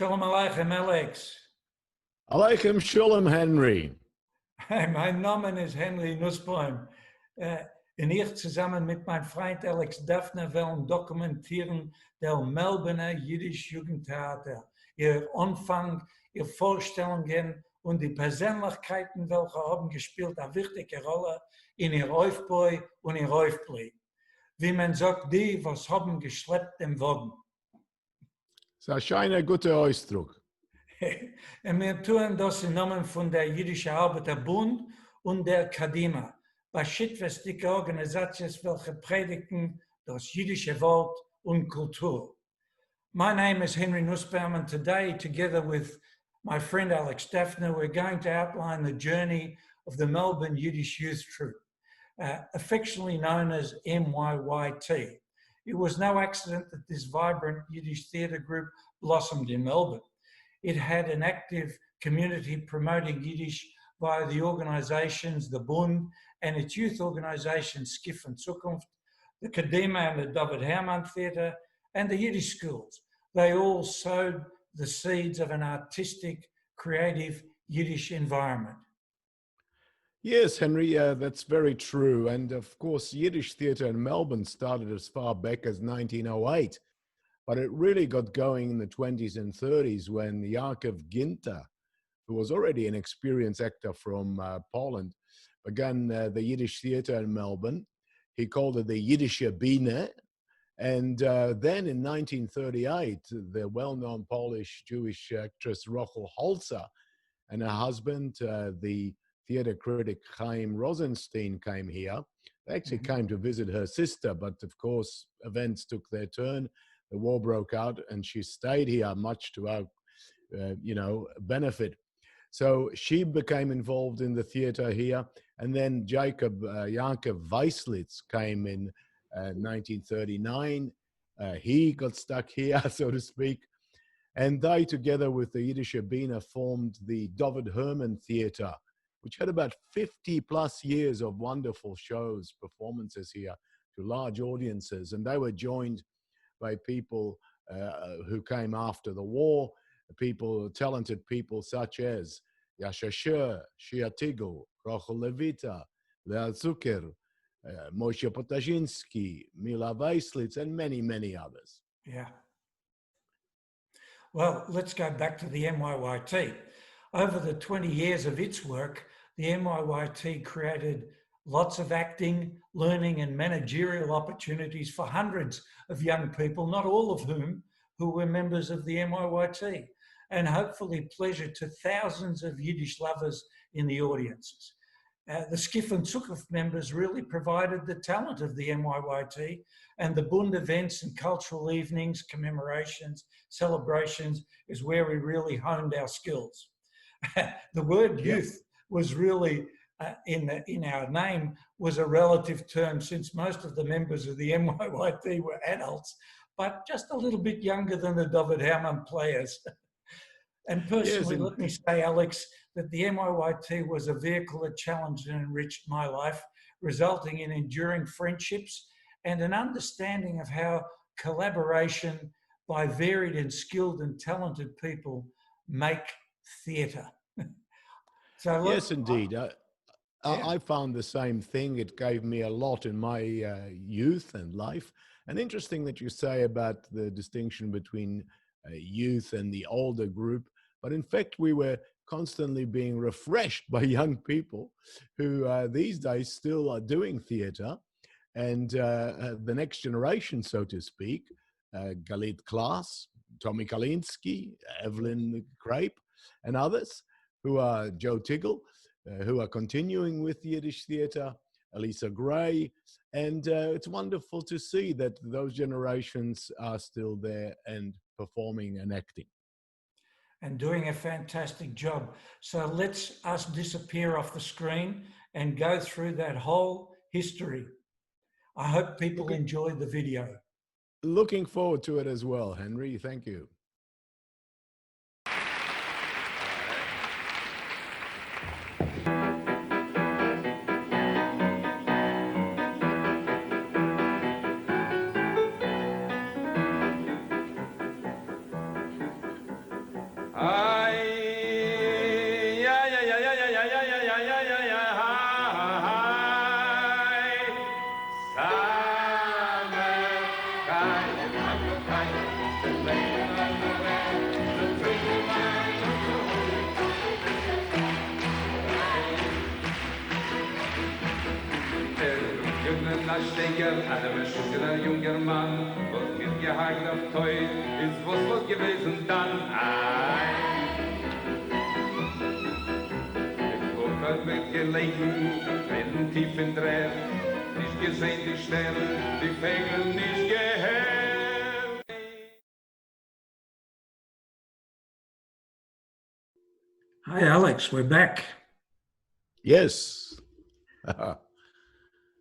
Shalom Aleichem, Alex. Aleichem Shalom, Henry. Mein Name ist Henry Nusbaum. Und ich zusammen mit meinem Freund Alex Dafner wollen dokumentieren der Melbourne Yiddish Youth Theatre. Ihr Anfang, ihre Vorstellungen und die Persönlichkeiten, welche haben gespielt eine wichtige Rolle in ihr Aufbau und ihr Aufblick. Wie man sagt, die, was haben geschleppt im Wagen. Das ist ein guter Ausdruck. Und wir tun das im Namen von der Jüdischen Arbeiterbund und der Kadimah, beschäftigte Organisationen, welche predigen das jüdische Wort und Kultur. My name is Henry Nusbaum, and today, together with my friend Alex Dafner, we're going to outline the journey of the Melbourne Yiddish Youth Troupe, affectionately known as MYYT. It was no accident that this vibrant Yiddish theatre group blossomed in Melbourne. It had an active community promoting Yiddish via the organisations, the Bund, and its youth organisation, Skif-Tzukunft, the Kadimah and the David Hermann Theatre, and the Yiddish schools. They all sowed the seeds of an artistic, creative Yiddish environment. Yes, Henry, that's very true. And of course, Yiddish theatre in Melbourne started as far back as 1908. But it really got going in the 20s and 30s when Yaakov Ginter, who was already an experienced actor from Poland, began the Yiddish theatre in Melbourne. He called it the Yiddische Bühne. And then in 1938, the well-known Polish-Jewish actress Rochel Holzer and her husband, the theatre critic Chaim Rosenstein, came here. They actually came to visit her sister, but of course, events took their turn. The war broke out, and she stayed here, much to our, benefit. So she became involved in the theatre here, and then Yaakov Weislitz came in 1939. He got stuck here, so to speak, and they, together with the Yiddische Bühne, formed the David Hermann Theatre, which had about 50 plus years of wonderful shows, performances here to large audiences, and they were joined by people who came after the war, talented people such as Yasha Sher, Shia Tigel, Rochel Levita, Lea Zucker, Moshe Potashinsky, Mila Weislitz, and many, many others. Yeah. Well, let's go back to the MYYT. Over the 20 years of its work, the MYYT created lots of acting, learning, and managerial opportunities for hundreds of young people, not all of whom who were members of the MYYT, and hopefully pleasure to thousands of Yiddish lovers in the audiences. The Skif-Tzukunft members really provided the talent of the MYYT, and the Bund events and cultural evenings, commemorations, celebrations is where we really honed our skills. The word youth was really in our name was a relative term, since most of the members of the MYYT were adults, but just a little bit younger than the David Hermann players. And personally, let me say, Alex, that the MYYT was a vehicle that challenged and enriched my life, resulting in enduring friendships and an understanding of how collaboration by varied and skilled and talented people make theatre. So yes, indeed. I found the same thing. It gave me a lot in my youth and life. And interesting that you say about the distinction between youth and the older group. But in fact, we were constantly being refreshed by young people who these days still are doing theatre. And the next generation, so to speak, Galit Klaas, Tommy Kalinski, Evelyn Krape, and others, who are Joe Tiggle, who are continuing with Yiddish theatre, Elisa Gray, and it's wonderful to see that those generations are still there and performing and acting. And doing a fantastic job. So let's us disappear off the screen and go through that whole history. I hope people enjoyed the video. Looking forward to it as well, Henry. Thank you. a Steger, einem schütterer junger Mann, was mir gehagt auf Teut, ist was gewesen dann. Im Puffer wird gelegen, wenn tief in Dreher, nicht gesehen die Sterne, die Vögel nicht gehört. Hi, Alex, we're back. Yes.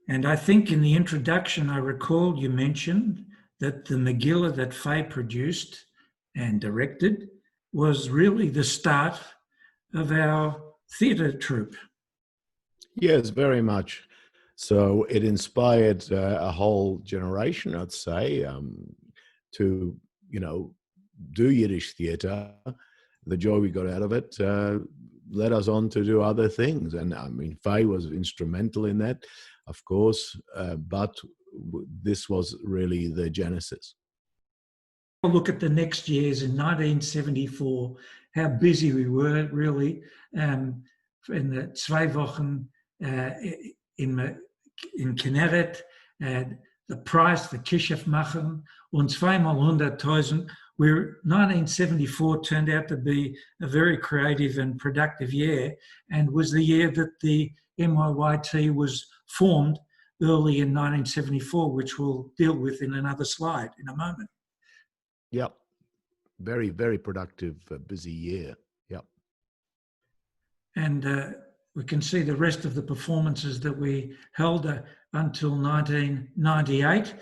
And I think in the introduction, I recall you mentioned that the Megillah that Faye produced and directed was really the start of our theatre troupe. Yes, very much. So it inspired a whole generation, I'd say, to, do Yiddish theatre. The joy we got out of it led us on to do other things. And I mean, Faye was instrumental in that, of course, but this was really the genesis. Look at the next years in 1974, how busy we were really in the 2 Wochen in Kinneret, the prize for Kishef machen und zweimal 100,000. Where 1974 turned out to be a very creative and productive year, and was the year that the Myyt was formed early in 1974, which we'll deal with in another slide in a moment. Yep. Very, very productive, busy year. Yep. And we can see the rest of the performances that we held until 1998,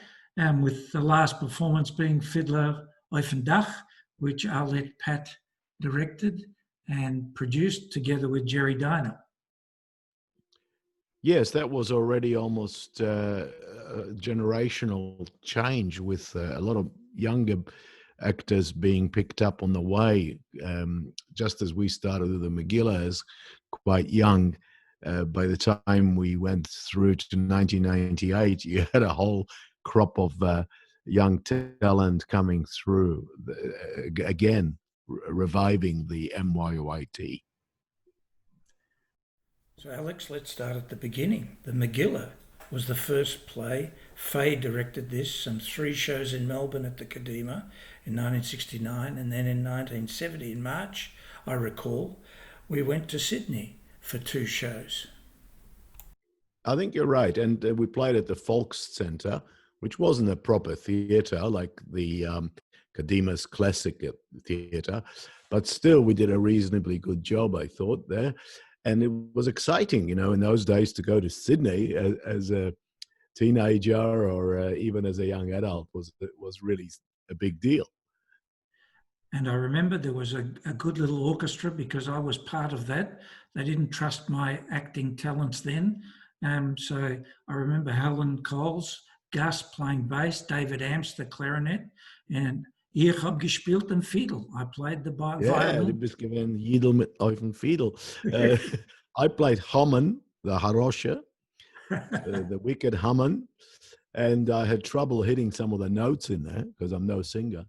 with the last performance being Fiddler auf dem Dach, which Arlette Pat directed and produced together with Jerry Diner. Yes, that was already almost a generational change, with a lot of younger actors being picked up on the way. Just as we started with the Megillah as quite young, by the time we went through to 1998, you had a whole crop of young talent coming through, again, reviving the Myyt. So Alex, let's start at the beginning. The Megillah was the first play. Faye directed this, and 3 shows in Melbourne at the Kadimah in 1969, and then in 1970, in March, I recall, we went to Sydney for 2 shows. I think you're right, and we played at the Volkscenter, which wasn't a proper theatre like the Kadimah's classic theatre, but still we did a reasonably good job, I thought, there. And it was exciting, in those days to go to Sydney as a teenager or even as a young adult was really a big deal. And I remember there was a good little orchestra because I was part of that. They didn't trust my acting talents then. So I remember Helen Coles, Gus playing bass, David Amps the clarinet, and ich hab gespielt am Fiedel. I played the violin. Yeah, du bist gewesen Jidl mit auf dem Fiedel. I played Hammond, the Harosha, the wicked Hammond, and I had trouble hitting some of the notes in there because I'm no singer.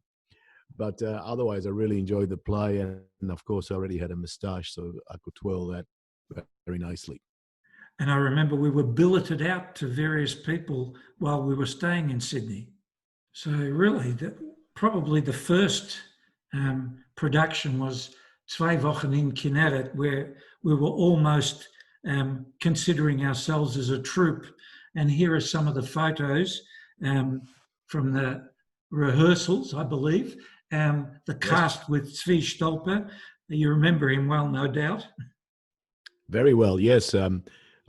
But otherwise, I really enjoyed the play, and of course, I already had a moustache, so I could twirl that very nicely. And I remember we were billeted out to various people while we were staying in Sydney. So really, probably the first production was 2 Wochen in Kinneret, where we were almost considering ourselves as a troupe. And here are some of the photos from the rehearsals, I believe. The cast with Zvi Stolper. You remember him well, no doubt. Very well, yes.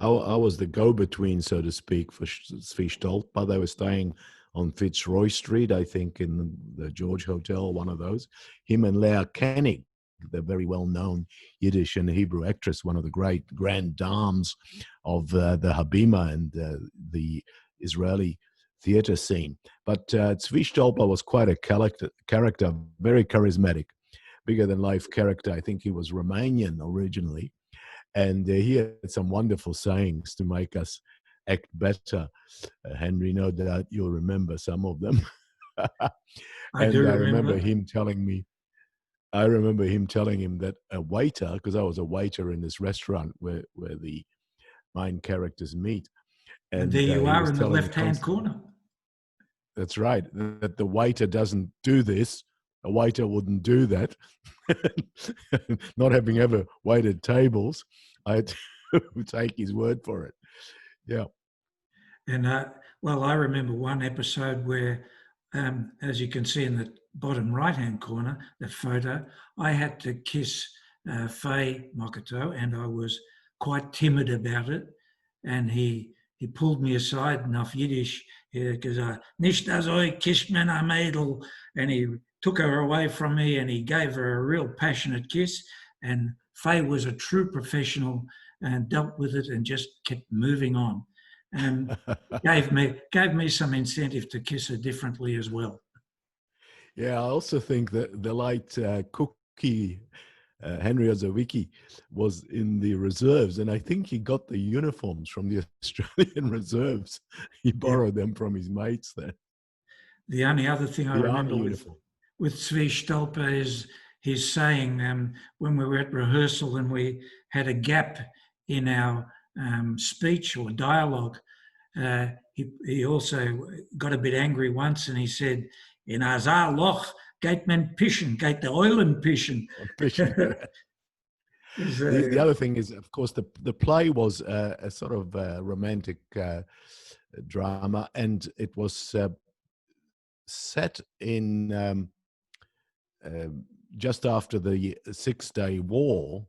I was the go-between, so to speak, for Zvi Stolper. They were staying on Fitzroy Street, I think, in the George Hotel, one of those. Him and Leah Koenig, the very well-known Yiddish and Hebrew actress, one of the great grand dames of the Habima and the Israeli theater scene. But Zvi Stolper was quite a character, very charismatic, bigger-than-life character. I think he was Romanian originally. And he had some wonderful sayings to make us act better. Henry, no doubt you'll remember some of them. I remember him telling me, I remember him telling him that a waiter, because I was a waiter in this restaurant where the main characters meet, And there you he are was in the telling me left-hand constantly, corner. that's right, that the waiter doesn't do this. A waiter wouldn't do that. Not having ever waited tables, I had to take his word for it. Yeah. And well, I remember one episode where, as you can see in the bottom right-hand corner, the photo, I had to kiss Faye Mokoto, and I was quite timid about it. And he pulled me aside enough Yiddish because nicht azoi kisst man a Mädel, and he took her away from me and he gave her a real passionate kiss. And Faye was a true professional and dealt with it and just kept moving on. And gave me some incentive to kiss her differently as well. Yeah, I also think that the late Cookie, Henry Nusbaum, was in the reserves, and I think he got the uniforms from the Australian reserves. He borrowed them from his mates there. The only other thing I The remember army uniform. with Zvi Stolpe is his saying when we were at rehearsal and we had a gap in our speech or dialogue. He also got a bit angry once and he said, "In Azar Loch geht men pischen, geht the Eulen pischen." The other thing is, of course, the play was a sort of romantic drama, and it was set in just after the Six-Day War,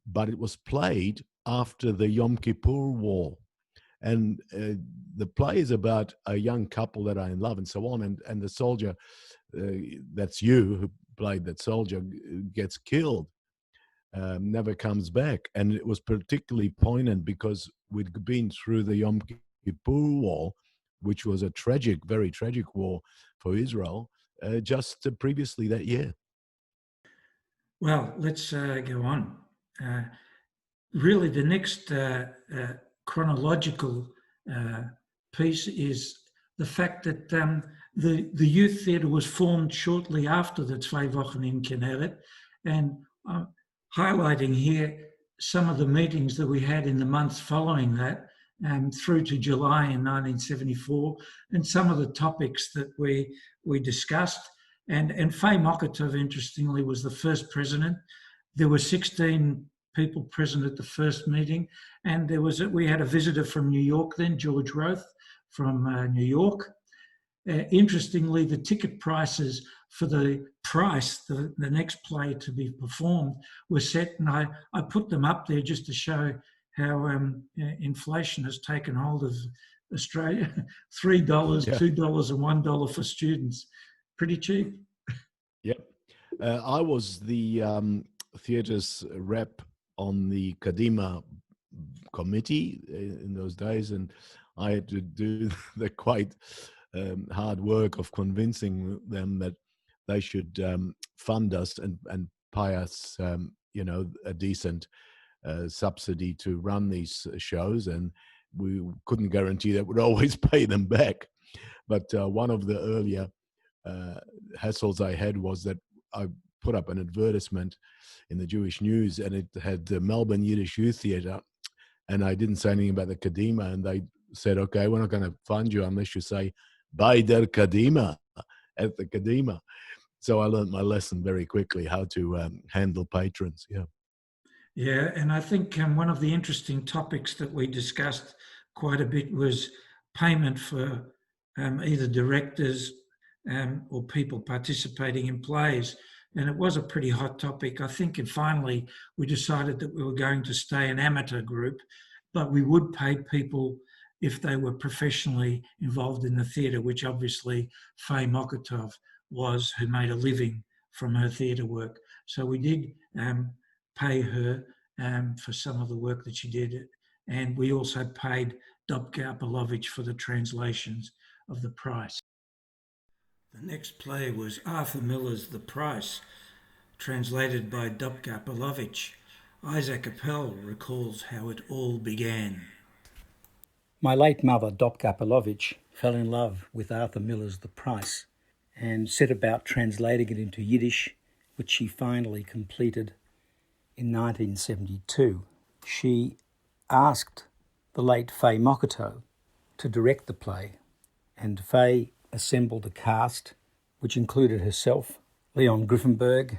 but it was played after the Yom Kippur War. And the play is about a young couple that are in love and so on, and the soldier, that's you who played that soldier, gets killed, never comes back. And it was particularly poignant because we'd been through the Yom Kippur War, which was a tragic, very tragic war for Israel, just previously that year. Well, let's go on. Really, the next chronological piece is the fact that the youth theatre was formed shortly after the Zwei Wochen in Kinneret, and highlighting here some of the meetings that we had in the months following that, through to July in 1974, and some of the topics that we discussed. And Faye Mokotov, interestingly, was the first president. There were 16 people present at the first meeting, and we had a visitor from New York then, George Roth from New York. Interestingly, the ticket prices for the next play to be performed were set, and I put them up there just to show how inflation has taken hold of Australia. $3, $2 and $1 for students. Pretty cheap. Yep. I was the theatre's rep on the Kadimah committee in those days, and I had to do the quite hard work of convincing them that they should fund us and pay us, a decent subsidy to run these shows, and we couldn't guarantee that we'd always pay them back. But one of the earlier hassles I had was that I put up an advertisement in the Jewish News, and it had the Melbourne Yiddish Youth Theatre, and I didn't say anything about the Kadimah, and they said, okay, we're not going to fund you unless you say by der Kadimah, at the Kadimah. So I learned my lesson very quickly, how to handle patrons. Yeah, and I think one of the interesting topics that we discussed quite a bit was payment for either directors or people participating in plays. And it was a pretty hot topic. I think and finally we decided that we were going to stay an amateur group, but we would pay people if they were professionally involved in the theatre, which obviously Faye Mokotov was, who made a living from her theatre work. So we did pay her for some of the work that she did. And we also paid Dopka Apelovich for the translations of The Price. The next play was Arthur Miller's The Price, translated by Dopka Apelovich. Isaac Apel recalls how it all began. My late mother, Dopka Apelovich, fell in love with Arthur Miller's The Price and set about translating it into Yiddish, which she finally completed in 1972. She asked the late Faye Mokoto to direct the play, and Faye assembled a cast which included herself, Leon Griffenberg,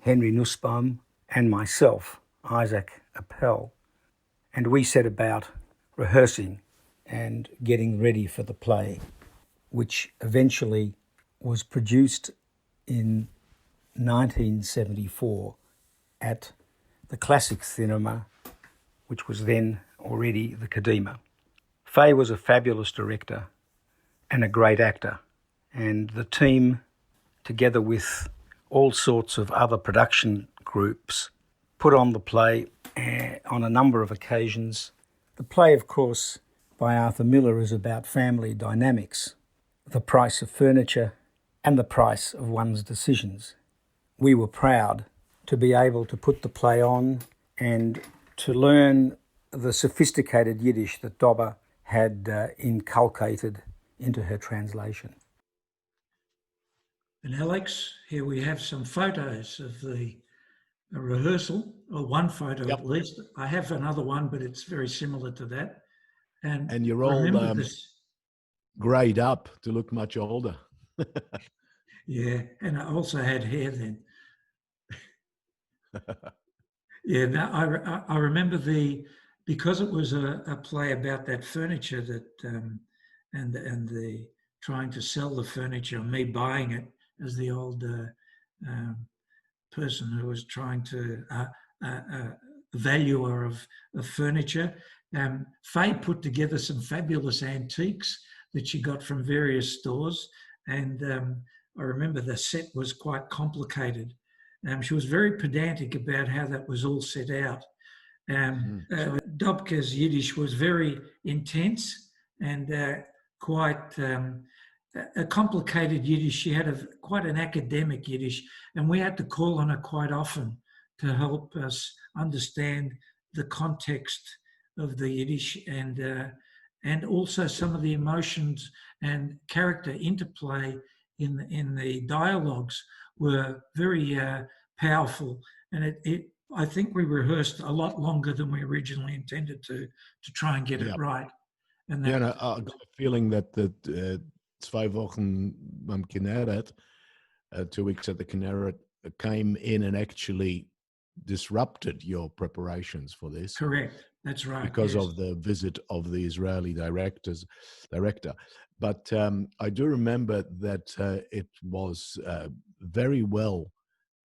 Henry Nusbaum, and myself, Isaac Apel, and we set about rehearsing and getting ready for the play, which eventually was produced in 1974 at the Classic Cinema, which was then already the Kadimah. Faye was a fabulous director and a great actor, and the team, together with all sorts of other production groups, put on the play on a number of occasions. The play, of course, by Arthur Miller is about family dynamics, the price of furniture and the price of one's decisions. We were proud to be able to put the play on and to learn the sophisticated Yiddish that Dobber had inculcated into her translation. And Alex, here we have some photos of the rehearsal, or one photo Yep. at least. I have another one, but it's very similar to that. And you're all remember this. greyed up to look much older. Yeah, and I also had hair then. Yeah, now I remember because it was a play about that furniture that and the trying to sell the furniture, me buying it as the old person who was trying to valuer of furniture. Faye put together some fabulous antiques that she got from various stores, and I remember the set was quite complicated. She was very pedantic about how that was all set out. Dobke's Yiddish was very intense and quite a complicated Yiddish. She had quite an academic Yiddish, and we had to call on her quite often to help us understand the context of the Yiddish and also some of the emotions and character interplay in the dialogues were very powerful. And I think we rehearsed a lot longer than we originally intended to try and get it right. And I got a feeling that the 2 Wochen beim Kinneret, 2 weeks at the Kinneret, came in and actually disrupted your preparations for this. Correct. That's right. Because of the visit of the Israeli director. But I do remember that it was very well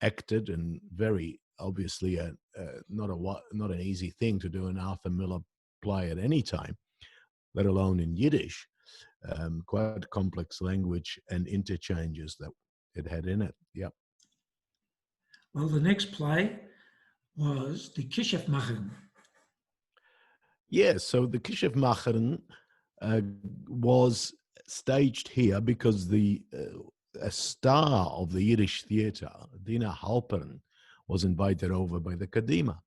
acted and very obviously not an easy thing to do an Arthur Miller play at any time, let alone in Yiddish. Quite complex language and interchanges that it had in it. Yep. Well, the next play was the Kishefmachen. Yes, so the Kishefmachen was staged here because a star of the Yiddish theatre, Dina Halpern, was invited over by the Kadimah.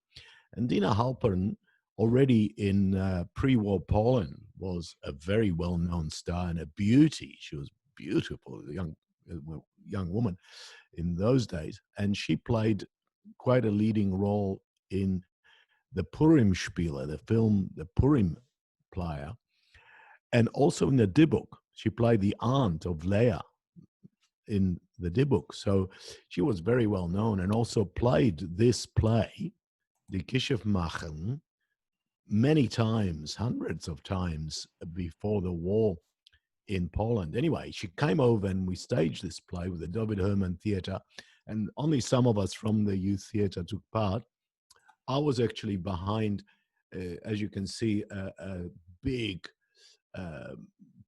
And Dina Halpern, already in pre-war Poland, was a very well-known star and a beauty. She was beautiful, a young woman in those days. And she played quite a leading role in the Purim Spieler, the film, the Purim player, and also in the Dibuk. She played the aunt of Leah in the Dibuk. So she was very well known and also played this play, the Kishefmachen, many times, hundreds of times before the war in Poland. Anyway, she came over and we staged this play with the David Herman Theatre, and only some of us from the youth theatre took part. I was actually behind, as you can see, a big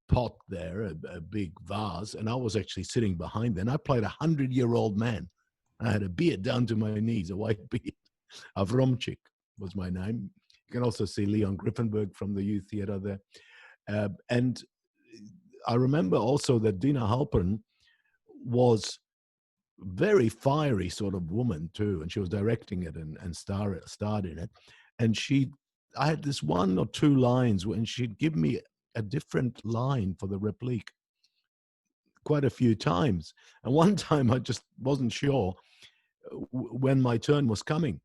pot there, a big vase, and I was actually sitting behind there. And I played a 100-year-old man. I had a beard down to my knees, a white beard. Avromchik was my name. You can also see Leon Griffenberg from the youth theatre there. And I remember also that Dina Halpern was very fiery sort of woman too, and she was directing it and starred in it. And I had this 1 or 2 lines when she'd give me a different line for the replique quite a few times. And one time I just wasn't sure when my turn was coming,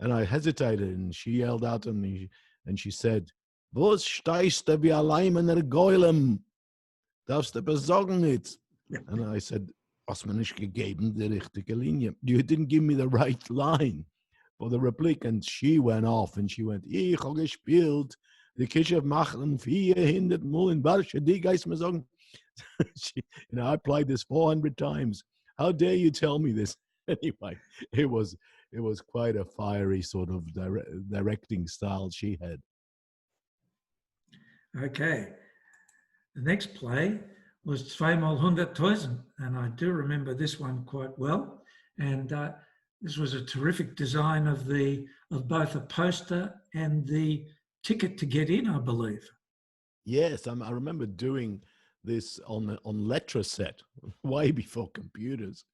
and I hesitated, and she yelled out at me and she said, Was steigst du wie allein in der Geulem? Darfst du besorgen nicht? And I said, hast mir nicht gegeben, die richtige Linie. You didn't give me the right line for the replique. And she went off and she went, ich habe gespielt, die Kische machen 400 Mal in Barsche, die Geist mir sagen. I played this 400 times. How dare you tell me this? Anyway, it was quite a fiery sort of directing style she had. Okay. The next play was Zweimal 100.000, and I do remember this one quite well. And this was a terrific design of both a poster and the ticket to get in, I believe. Yes, I remember doing this on Letraset way before computers,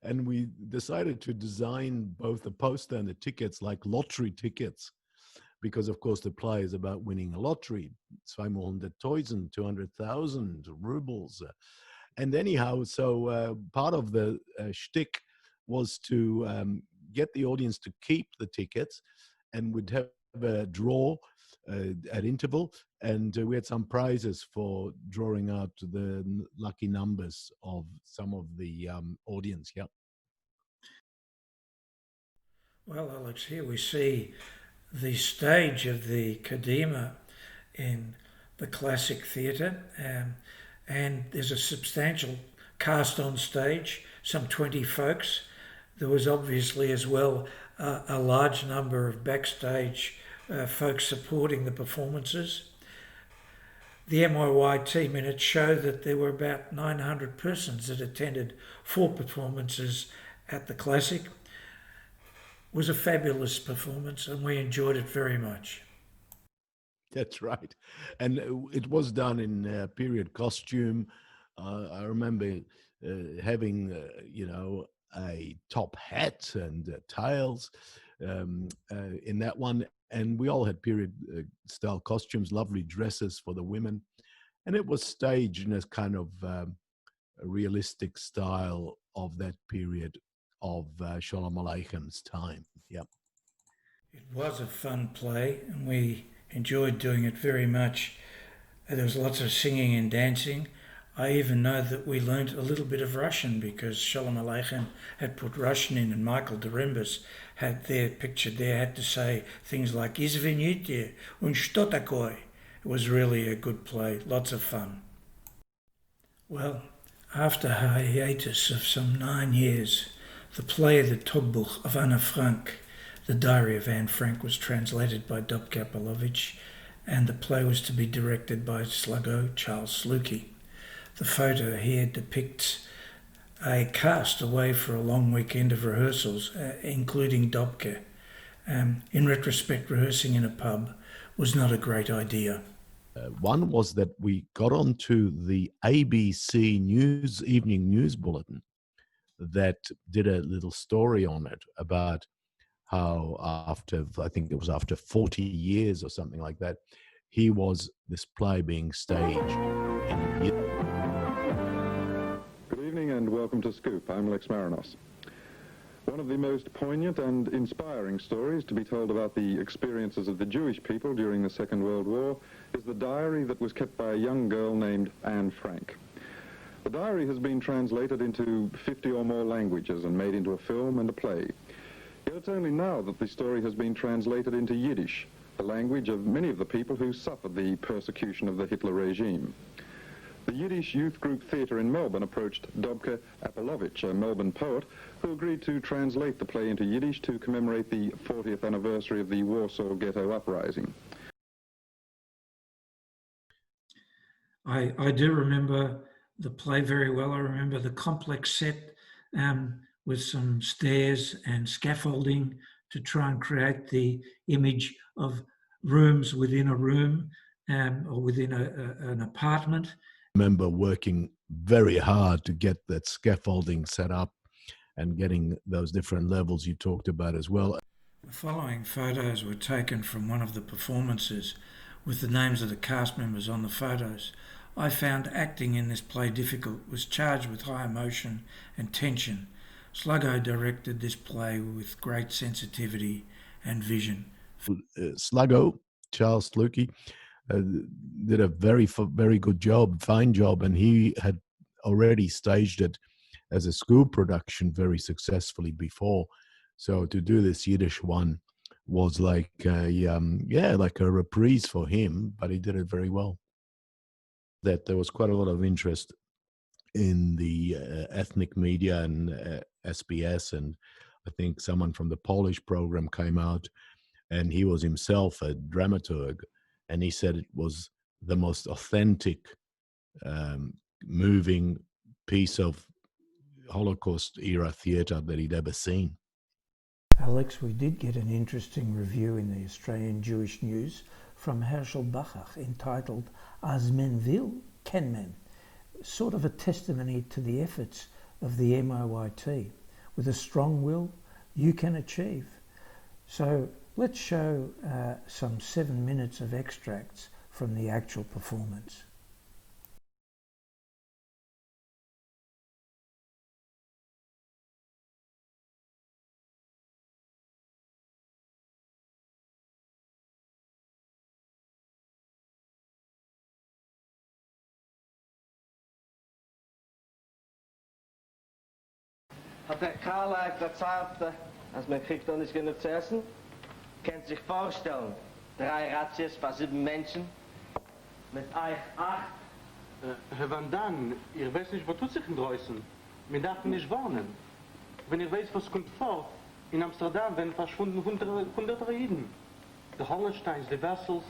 and we decided to design both the poster and the tickets like lottery tickets, because of course the play is about winning a lottery, 200.000, 200,000 rubles, and anyhow, so part of the shtick was to get the audience to keep the tickets, and we'd have a draw at interval, and we had some prizes for drawing out the lucky numbers of some of the audience. Yeah. Well, Alex, here we see the stage of the Kadimah in the classic theatre, and there's a substantial cast on stage, some 20 folks. There was obviously as well a large number of backstage folks supporting the performances. The Myyt minutes show that there were about 900 persons that attended 4 performances at the Classic. It was a fabulous performance and we enjoyed it very much. That's right. And it was done in period costume. I remember having, a top hat and tails in that one. And we all had period style costumes, lovely dresses for the women. And it was staged in a kind of a realistic style of that period of Shalom Aleichen's time. Yep. It was a fun play and we enjoyed doing it very much. There was lots of singing and dancing. I even know that we learnt a little bit of Russian because Shalom Aleichem had put Russian in, and Michael Derimbus had there pictured there, had to say things like "Izvinite" und "Что такое?" It was really a good play, lots of fun. Well, after a hiatus of some 9 years, the play The Togbuch of Anna Frank, The Diary of Anne Frank, was translated by Dobke Apolovich, and the play was to be directed by Sluggo Charles Sluky. The photo here depicts a cast away for a long weekend of rehearsals, including Dobke. In retrospect, rehearsing in a pub was not a great idea. One was that we got onto the ABC News Evening News Bulletin that did a little story on it about how I think it was after 40 years or something like that, he was this play being staged in And welcome to Scoop. I'm Lex Marinos. One of the most poignant and inspiring stories to be told about the experiences of the Jewish people during the Second World War is the diary that was kept by a young girl named Anne Frank. The diary has been translated into 50 or more languages and made into a film and a play. Yet it's only now that the story has been translated into Yiddish, the language of many of the people who suffered the persecution of the Hitler regime. The Yiddish Youth Theatre in Melbourne approached Dobke Apolovich, a Melbourne poet, who agreed to translate the play into Yiddish to commemorate the 40th anniversary of the Warsaw Ghetto Uprising. I do remember the play very well. I remember the complex set with some stairs and scaffolding to try and create the image of rooms within a room or within an apartment. Remember working very hard to get that scaffolding set up and getting those different levels you talked about as well. The following photos were taken from one of the performances with the names of the cast members on the photos. I found acting in this play difficult, was charged with high emotion and tension. Sluggo directed this play with great sensitivity and vision. Sluggo, Charles Sluky, did a very good job, fine job, and he had already staged it as a school production very successfully before. So to do this Yiddish one was like like a reprise for him, but he did it very well. That there was quite a lot of interest in the ethnic media and SBS, and I think someone from the Polish program came out, and he was himself a dramaturg, and he said it was the most authentic, moving piece of Holocaust-era theatre that he'd ever seen. Alex, we did get an interesting review in the Australian Jewish News from Herschel Bachach entitled As men will, ken men, sort of a testimony to the efforts of the Myyt. With a strong will, you can achieve. So let's show some 7 minutes of extracts from the actual performance. Hat der Karl erzählt, als man kriegt auch nicht genug zu essen? Könnt sich vorstellen, 3 Razzien für 7 Menschen? Mit euch 8? Herr Van Dan, ihr wisst nicht, was tut sich in draußen. Wir dürfen nicht warnen. Wenn ihr wisst, was kommt vor, in Amsterdam werden verschwunden hunderte Jiden. Die Hollensteins, die Wessels,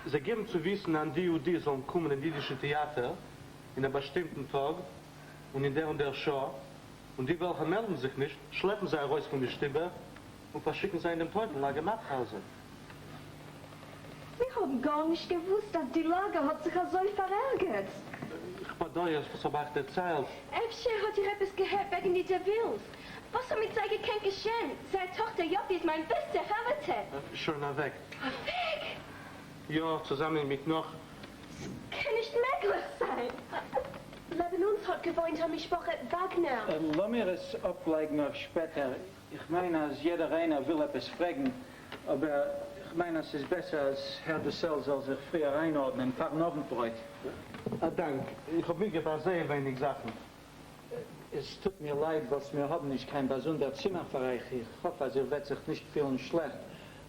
sie geben zu wissen, an die und die sollen kommen in jüdische Theater, in einem bestimmten Tag und in der Show. Und die, welche melden sich nicht, schleppen sie raus von der Stimme und verschicken sie in den Teufel nach Gemathhause. Wir haben gar nicht gewusst, dass die Lage hat sich so verärgert. Ich bedauere, was habe ich erzählt. Efter hat ihr etwas gehört wegen dieser Wills. Was hat mit seinem Kind geschehen? Seine Tochter Joppi ist mein bester Verwandter. Schon weg. Weg? Ja, zusammen mit noch. Kann nicht möglich sein. Neben uns hat gewohnt am Sprache Wagner. Lass mir es ablegen auf später. Ich meine, als jeder einer will etwas fragen, aber ich meine, es ist besser, als Herr de Sel soll sich früher einordnen, ein paar Abendbrot. Dank. Ich habe mir sehr wenig Sachen. Es tut mir leid, was wir haben nicht kein besonderer Zimmer für euch hier. Ich hoffe, ihr werdet sich nicht fühlen schlecht.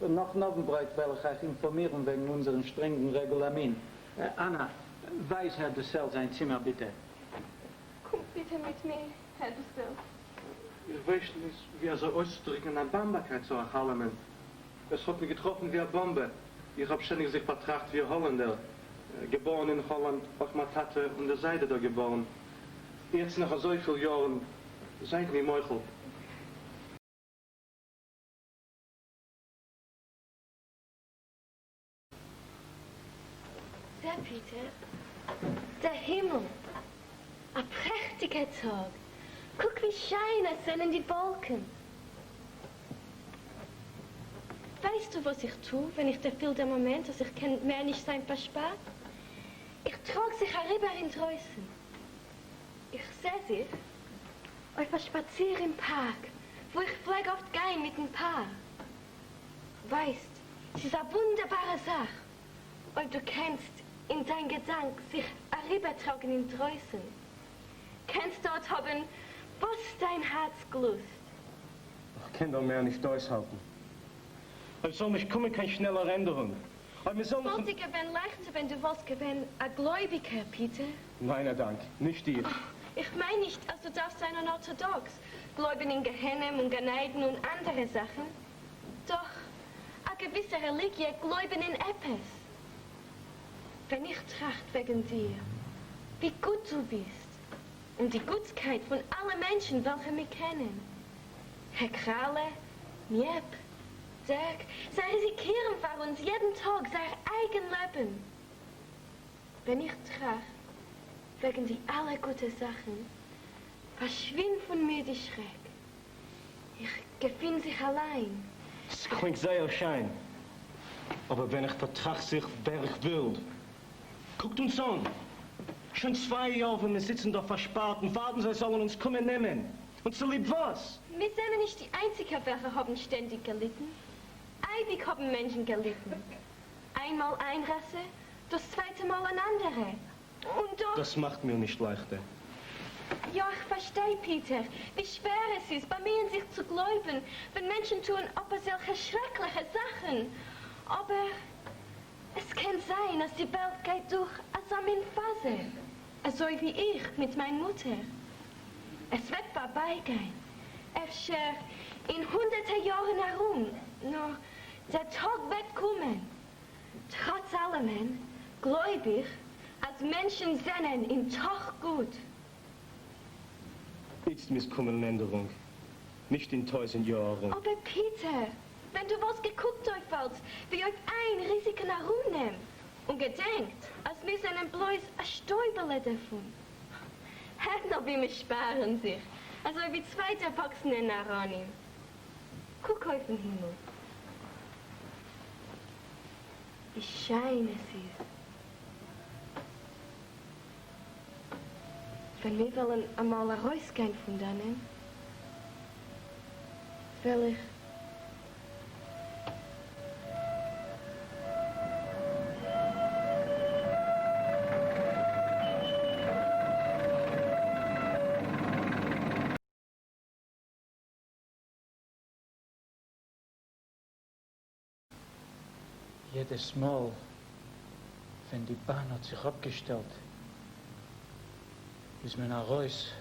Und nach Abendbrot werde ich euch informieren wegen unserem strengen Regulamin. Anna, weiß Herr de Sel sein Zimmer bitte. Kommt bitte mit mir, Herr Dussel. Ich weiß nicht, wie er so auszudrücken, an Bambarkeit zu erhalten. Es hat mich getroffen wie eine Bombe. Ich habe ständig sich betrachtet wie ein Holländer. Geboren in Holland, auch meine Tate und der Seite da geboren. Jetzt nach so vielen Jahren, seid mir Meuchel. Der Peter, der Himmel. Ein prächtiger Tag. Guck, wie scheinen sollen die Wolken. Weißt du, was ich tue, wenn ich fühle den Moment, dass ich kann mehr nicht sein verspart? Ich trage sich herüber in draußen. Ich sehe sich auf einem Spazier im Park, wo ich pflege oft gehen mit dem Paar. Weißt, es ist eine wunderbare Sache, ob du kannst in dein Gedanken sich herübertragen in draußen. Kannst dort haben, was dein Herz gelust. Ich kann doch mehr nicht durchhalten. Es soll nicht kommen, keine schnelle Änderung. Aber wir sollen... Wollte gewinnen leichter, wenn du willst gewinnen, ein Gläubiger, Peter? Nein, Dank, nicht dir. Ich meine nicht, als du darfst sein an orthodox, glauben in Gehennem und Ganeiden und andere Sachen. Doch, eine gewisse Religie glauben in etwas. Wenn ich tracht wegen dir, wie gut du bist, und die Gutskeit von allen Menschen, welche wir kennen. Herr Krale, Myyt, Dirk, sie risikieren für uns jeden Tag sein eigen Leben. Wenn ich tracht, wegen die alle guten Sachen, verschwindet von mir die Schreck. Ich gefinde sich allein. Es klingt sehr schön. Aber wenn ich betrachte sich, wer ich will. Guckt uns an. Schon 2 Jahre, wenn wir sitzen da verspart und warten, sie sollen uns kommen nehmen. Und so lieb was? Wir sind nicht die Einzigen, welche haben ständig gelitten. Ewig haben Menschen gelitten. einmal ein Rasse, das zweite Mal ein andere. Und doch... Das macht mir nicht leichter. Ja, ich verstehe, Peter, wie schwer es ist, bei mir in sich zu glauben, wenn Menschen tun aber solche schreckliche Sachen. Aber es kann sein, dass die Welt geht durch eine Phase, so wie ich mit meiner Mutter. Es wird vorbeigehen. Efter in hunderte Jahren herum. Nur der Tag wird kommen. Trotz allem glaube ich, als Menschen sehnen im Tag gut. Jetzt misskommen Änderung. Nicht in 1000 Jahren. Aber Peter, wenn du was geguckt hast, wie euch ein Risiken herumnimmt und gedenkt, als wir seinen bloß ein Stäubele davon. Hat noch wie wir sparen sich, also wie zwei Erwachsene herannehmen. Guck auf den Himmel. Wie schein es ist. Wenn wir wollen einmal rausgehen von dannen, will ich... Jedes Mal, wenn die Bahn hat sich abgestellt, ist man raus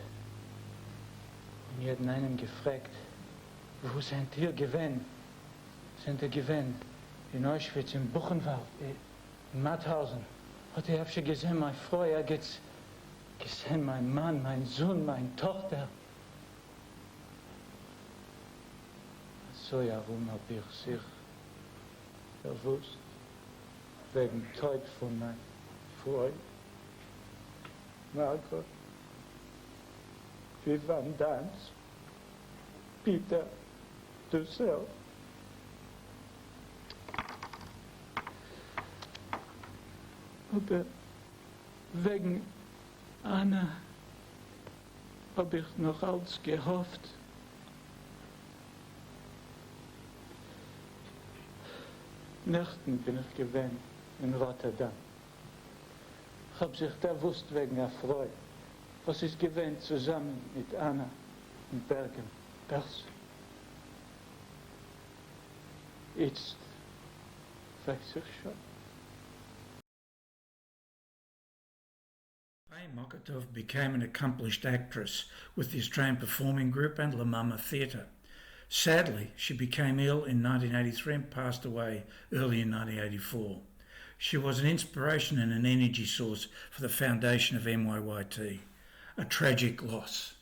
und jeden einen gefragt, wo sind ihr gewesen? Sind ihr gewesen? In Auschwitz, in Buchenwald, in Mauthausen. Hat ihr schon gesehen, meine Frau, er geht's gesehen, mein Mann, mein Sohn, meine Tochter. So ja, warum hab ich sich bewusst, wegen Tod von meiner Freund, Margot. Wir waren dans. Peter, du selbst. Aber wegen Anna habe ich noch alles gehofft. Nächten bin ich gewesen in Rotterdam. Ich habe sich da wusst wegen der Freude, was ist gewesen zusammen mit Anna in Bergen, Belsen. Jetzt weiß ich schon. Faye Mokotov became an accomplished actress with the Australian Performing Group and La Mama Theatre. Sadly, she became ill in 1983 and passed away early in 1984. She was an inspiration and an energy source for the foundation of Myyt, a tragic loss.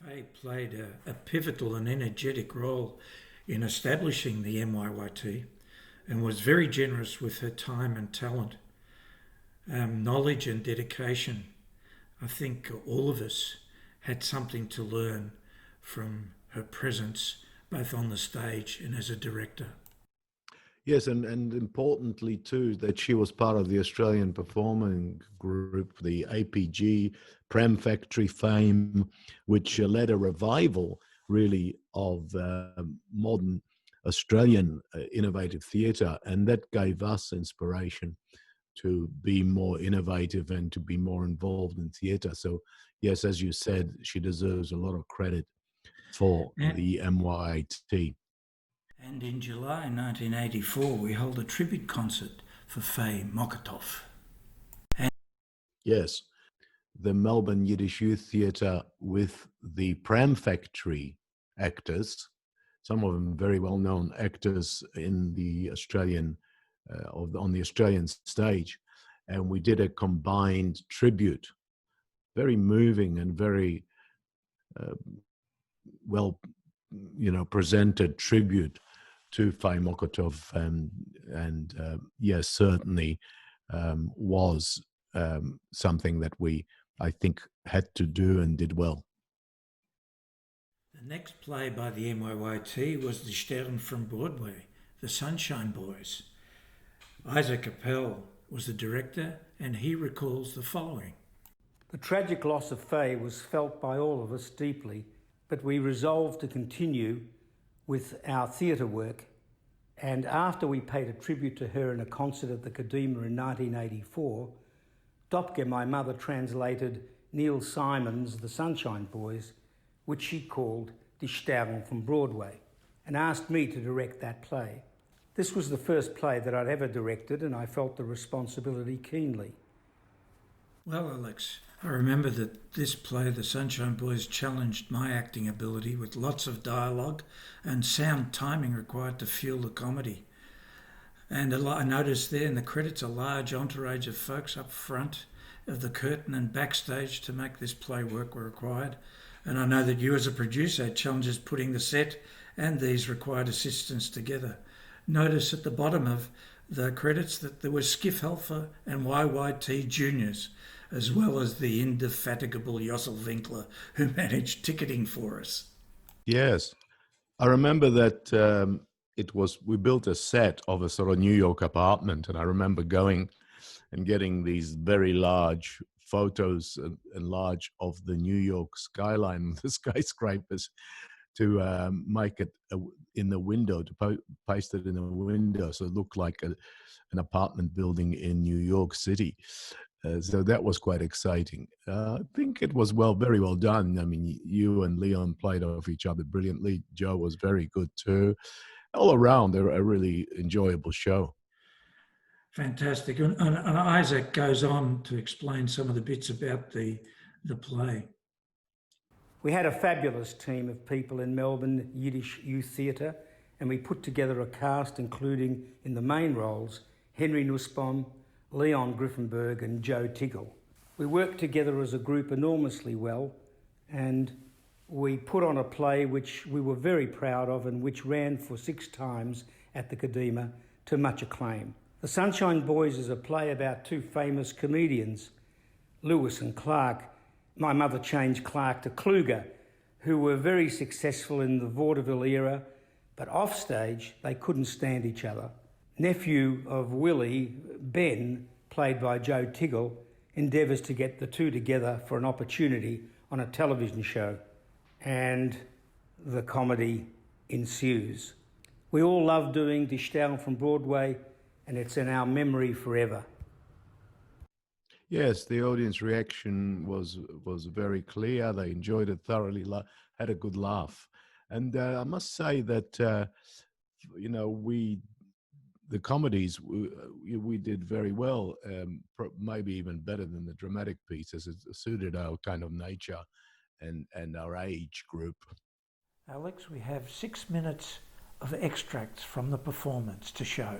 Faye played a pivotal and energetic role in establishing the Myyt and was very generous with her time and talent, knowledge and dedication. I think all of us had something to learn from her presence, both on the stage and as a director. Yes, and importantly too, that she was part of the Australian Performing Group, the APG, Pram Factory fame, which led a revival really of modern Australian innovative theatre, and that gave us inspiration to be more innovative and to be more involved in theatre. So yes, as you said, she deserves a lot of credit for the Myyt. And in July 1984, we held a tribute concert for Faye Mokotov. Yes, the Melbourne Yiddish Youth Theatre with the Pram Factory actors, some of them very well-known actors in the Australian, on the Australian stage, and we did a combined tribute, very moving and very well, presented tribute to Fay Mokotov, and yes, certainly was something that we, I think, had to do and did well. The next play by the Myyt was The Stern from Broadway, The Sunshine Boys. Isaac Apel was the director, and he recalls the following. The tragic loss of Fay was felt by all of us deeply, but we resolved to continue with our theatre work, and after we paid a tribute to her in a concert at the Kadimah in 1984, Dopke, my mother, translated Neil Simon's The Sunshine Boys, which she called Die Stern from Broadway, and asked me to direct that play. This was the first play that I'd ever directed, and I felt the responsibility keenly. Well, Alex, I remember that this play, The Sunshine Boys, challenged my acting ability with lots of dialogue and sound timing required to fuel the comedy. And I noticed there in the credits a large entourage of folks up front of the curtain and backstage to make this play work were required. And I know that you as a producer had challenges putting the set and these required assistants together. Notice at the bottom of the credits that there was Skif-Tzukunft and YYT Juniors, as well as the indefatigable Jossel Winkler, who managed ticketing for us. Yes, I remember that we built a set of a sort of New York apartment, and I remember going and getting these very large photos and large of the New York skyline, the skyscrapers, to make it in the window, to paste it in the window so it looked like an apartment building in New York City. So that was quite exciting. I think it was very well done. I mean, you and Leon played off each other brilliantly. Joe was very good too. All around, a really enjoyable show. Fantastic. And Isaac goes on to explain some of the bits about the play. We had a fabulous team of people in Melbourne Yiddish Youth Theatre, and we put together a cast including in the main roles Henry Nusbaum, Leon Griffenberg and Joe Tiggle. We worked together as a group enormously well, and we put on a play which we were very proud of and which ran for 6 times at the Kadimah to much acclaim. The Sunshine Boys is a play about 2 famous comedians, Lewis and Clark. My mother changed Clark to Kluger, who were very successful in the vaudeville era, but offstage they couldn't stand each other. Nephew of Willie, Ben, played by Joe Tiggle, endeavours to get the two together for an opportunity on a television show, and the comedy ensues. We all love doing Die Stern from Broadway, and it's in our memory forever. Yes, the audience reaction was very clear. They enjoyed it thoroughly, had a good laugh. And I must say that, the comedies, we did very well, maybe even better than the dramatic pieces. It suited our kind of nature and our age group. Alex, we have 6 minutes of extracts from the performance to show.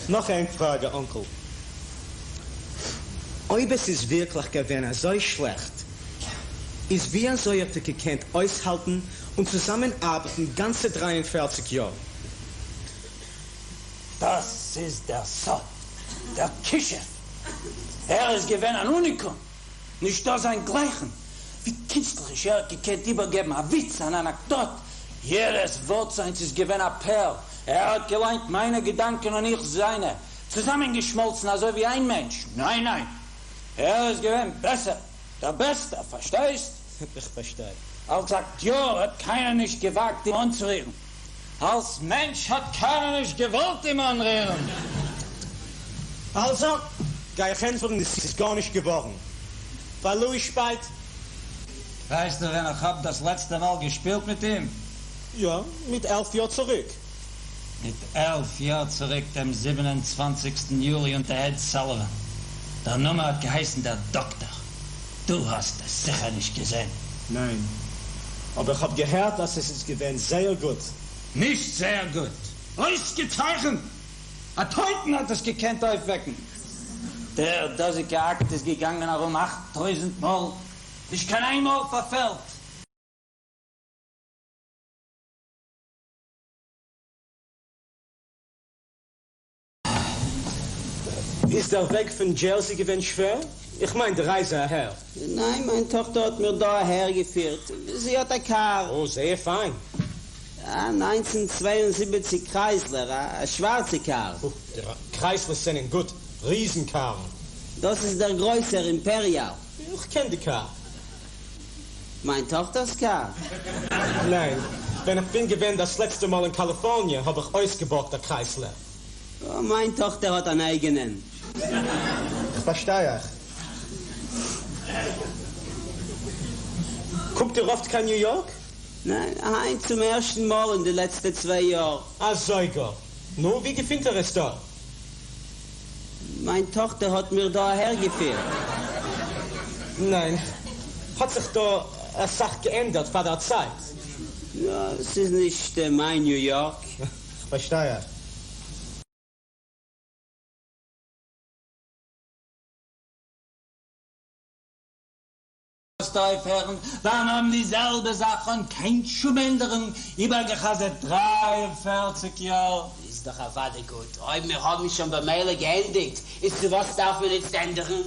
Noch eine Frage, Onkel. Ob es ist wirklich gewesen so schlecht, ist wie so ihr gekannt aushalten und zusammenarbeiten ganze 43 Jahre. Das ist der Sohn, der Kischef. Ist gewesen ein Unikum, nicht da sein Gleichen. Wie künstlerisch gekannt übergeben, ein Witz, eine Anekdote. Jedes Wort seins ist gewesen ein Perl. Hat gelernt meine Gedanken und ich seine. Zusammengeschmolzen, also wie ein Mensch. Nein. Ist gewesen besser. der Beste, verstehst? Ich verstehe. Als Akteur hat keiner nicht gewagt, ihn anzurühren. Als Mensch hat keiner nicht gewollt, ihn anrühren. Also, geh ich hinführen, das ist gar nicht geworden. Weil Louis speit. Weißt du, wenn ich hab das letzte Mal gespielt mit ihm? Ja, mit 11 Jahren zurück. Mit 11 Jahren zurück, dem 27. Juli und der Ed Sullivan. Der Nummer hat geheißen der Doktor. Du hast es sicher nicht gesehen. Nein. Aber ich habe gehört, dass es ist gewesen sehr gut. Nicht sehr gut. Ausgezeichnet. Ein Teuten hat es gekannt aufwecken. Der dosige Akt ist gegangen um 8000 Mal. Ich kann einmal verfällt. Ist der Weg von Jersey gewesen schwer? Ich meine, die Reise her. Nein, meine Tochter hat mir da hergeführt. Sie hat ein Kar. Oh, sehr fein. Ja, 1972 Chrysler, ein schwarzer Kar. Oh, der Chrysler sind gut. Riesenkarren. Das ist der größere Imperial. Ich kenne die Kar. Meine Tochters Kar? Nein, wenn ich bin gewesen das letzte Mal in Kalifornien, habe ich ausgeborgt, der Chrysler. Oh, meine Tochter hat einen eigenen. Ich verstehe ich. Guckt ihr oft kein New York? Nein, ein zum ersten Mal in den letzten 2 Jahren. Ah, Säuger. Nur, wie gefällt ihr es da? Meine Tochter hat mir da hergeführt. Nein. Hat sich da eine Sache geändert bei der Zeit? Ja, es ist nicht mein New York. Ich verstehe. Herren, dann haben dieselbe Sachen, kein Schumänderung, übergehasset 43 Jahre. Ist doch ein Warte gut. Wir haben schon bei Meile geendigt. Ist du was darf man jetzt ändern?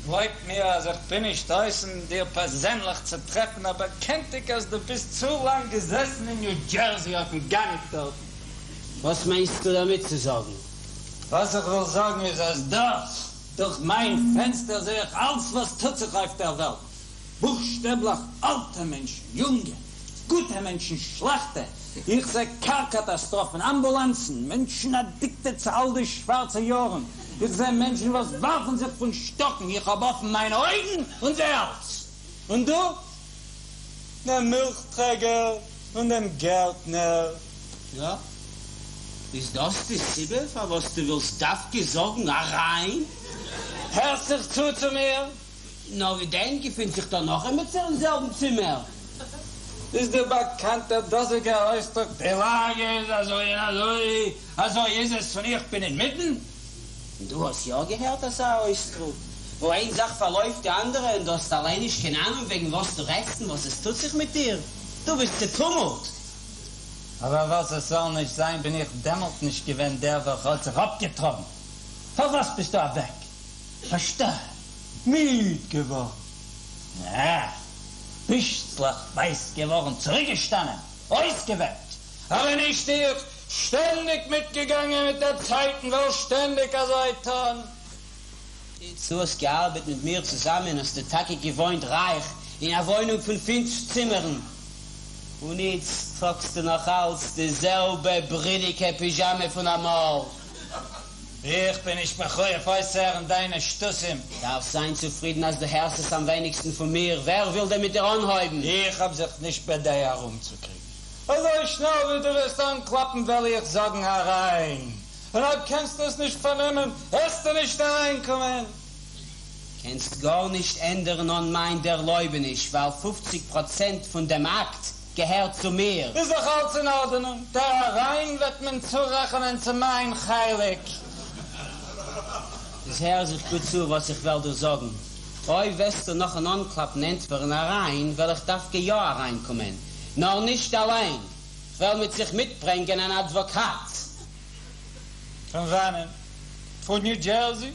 Glaubt mir, also ich bin nicht draußen, dir persönlich zu treffen, aber kennt dich, als du bist zu lang gesessen in New Jersey auf dem Gang dort. Was meinst du damit zu sagen? Was ich will sagen ist, als das. Durch mein Fenster sehe ich alles, was tut sich auf der Welt. Buchstäblich alte Menschen, junge, gute Menschen, schlechte. Ich sehe Karkatastrophen, Ambulanzen, Menschen addikte zu all die schwarzen Jahren. Ich sehe Menschen, was werfen sich von Stocken. Ich habe offen meine Augen und sehe alles. Und du? Der Milchträger und dem Gärtner. Ja? Ist das die Sibbe, für was du willst Dafke sagen, rein? Hörst du zu mir? Na, wie denke ich, finde ich da noch einmal im selben Zimmer. Ist der bekannte dosige Ausdruck, die Lage ist also ist es und ich bin inmitten? Du hast ja gehört, das Ausdruck. Wo eine Sache verläuft die andere und du hast allein nicht keine Ahnung, wegen was du redest und was es tut sich mit dir. Du bist getummelt. Aber was es soll nicht sein, bin ich dämmelt nicht gewesen, der hat sich abgetroffen. Für was bist du weg? Versteh, Myyt geworden. Ja, bischtlach weiß geworden, zurückgestanden, ausgeweckt. Aber nicht ich, ständig mitgegangen mit der Zeiten, wohl ständig als Eitan. Du hast gearbeitet mit mir zusammen, hast du Tage gewohnt, reich, in einer Wohnung von 5 Zimmern. Und jetzt tragst du noch als dieselbe brillige Pyjama von einmal. Ich bin nicht bechoyen, äußern deine Stussim. Darf sein zufrieden, als du herrschst es am wenigsten von mir. Wer will denn mit dir anhäuben? Ich hab sich nicht bei dir herumzukriegen. Also schnell, wie du wirst anklappen, will ich sagen herein. Und dann kannst du es nicht vernehmen, hast du nicht hereinkommen. Kannst gar nicht ändern an mein der Leube nicht, weil 50% von dem Akt gehört zu mir. Ist doch alles in Ordnung. Der herein wird man zurechnen zu mein Heilig. Es hört sich gut zu, was ich will dir sagen. Oi, wirst du noch ein Anklapp nennt für einen Rhein, weil ich darf ja reinkommen. Noch nicht allein. Ich will mit sich mitbringen einen Advokat. Von wann? Von New Jersey?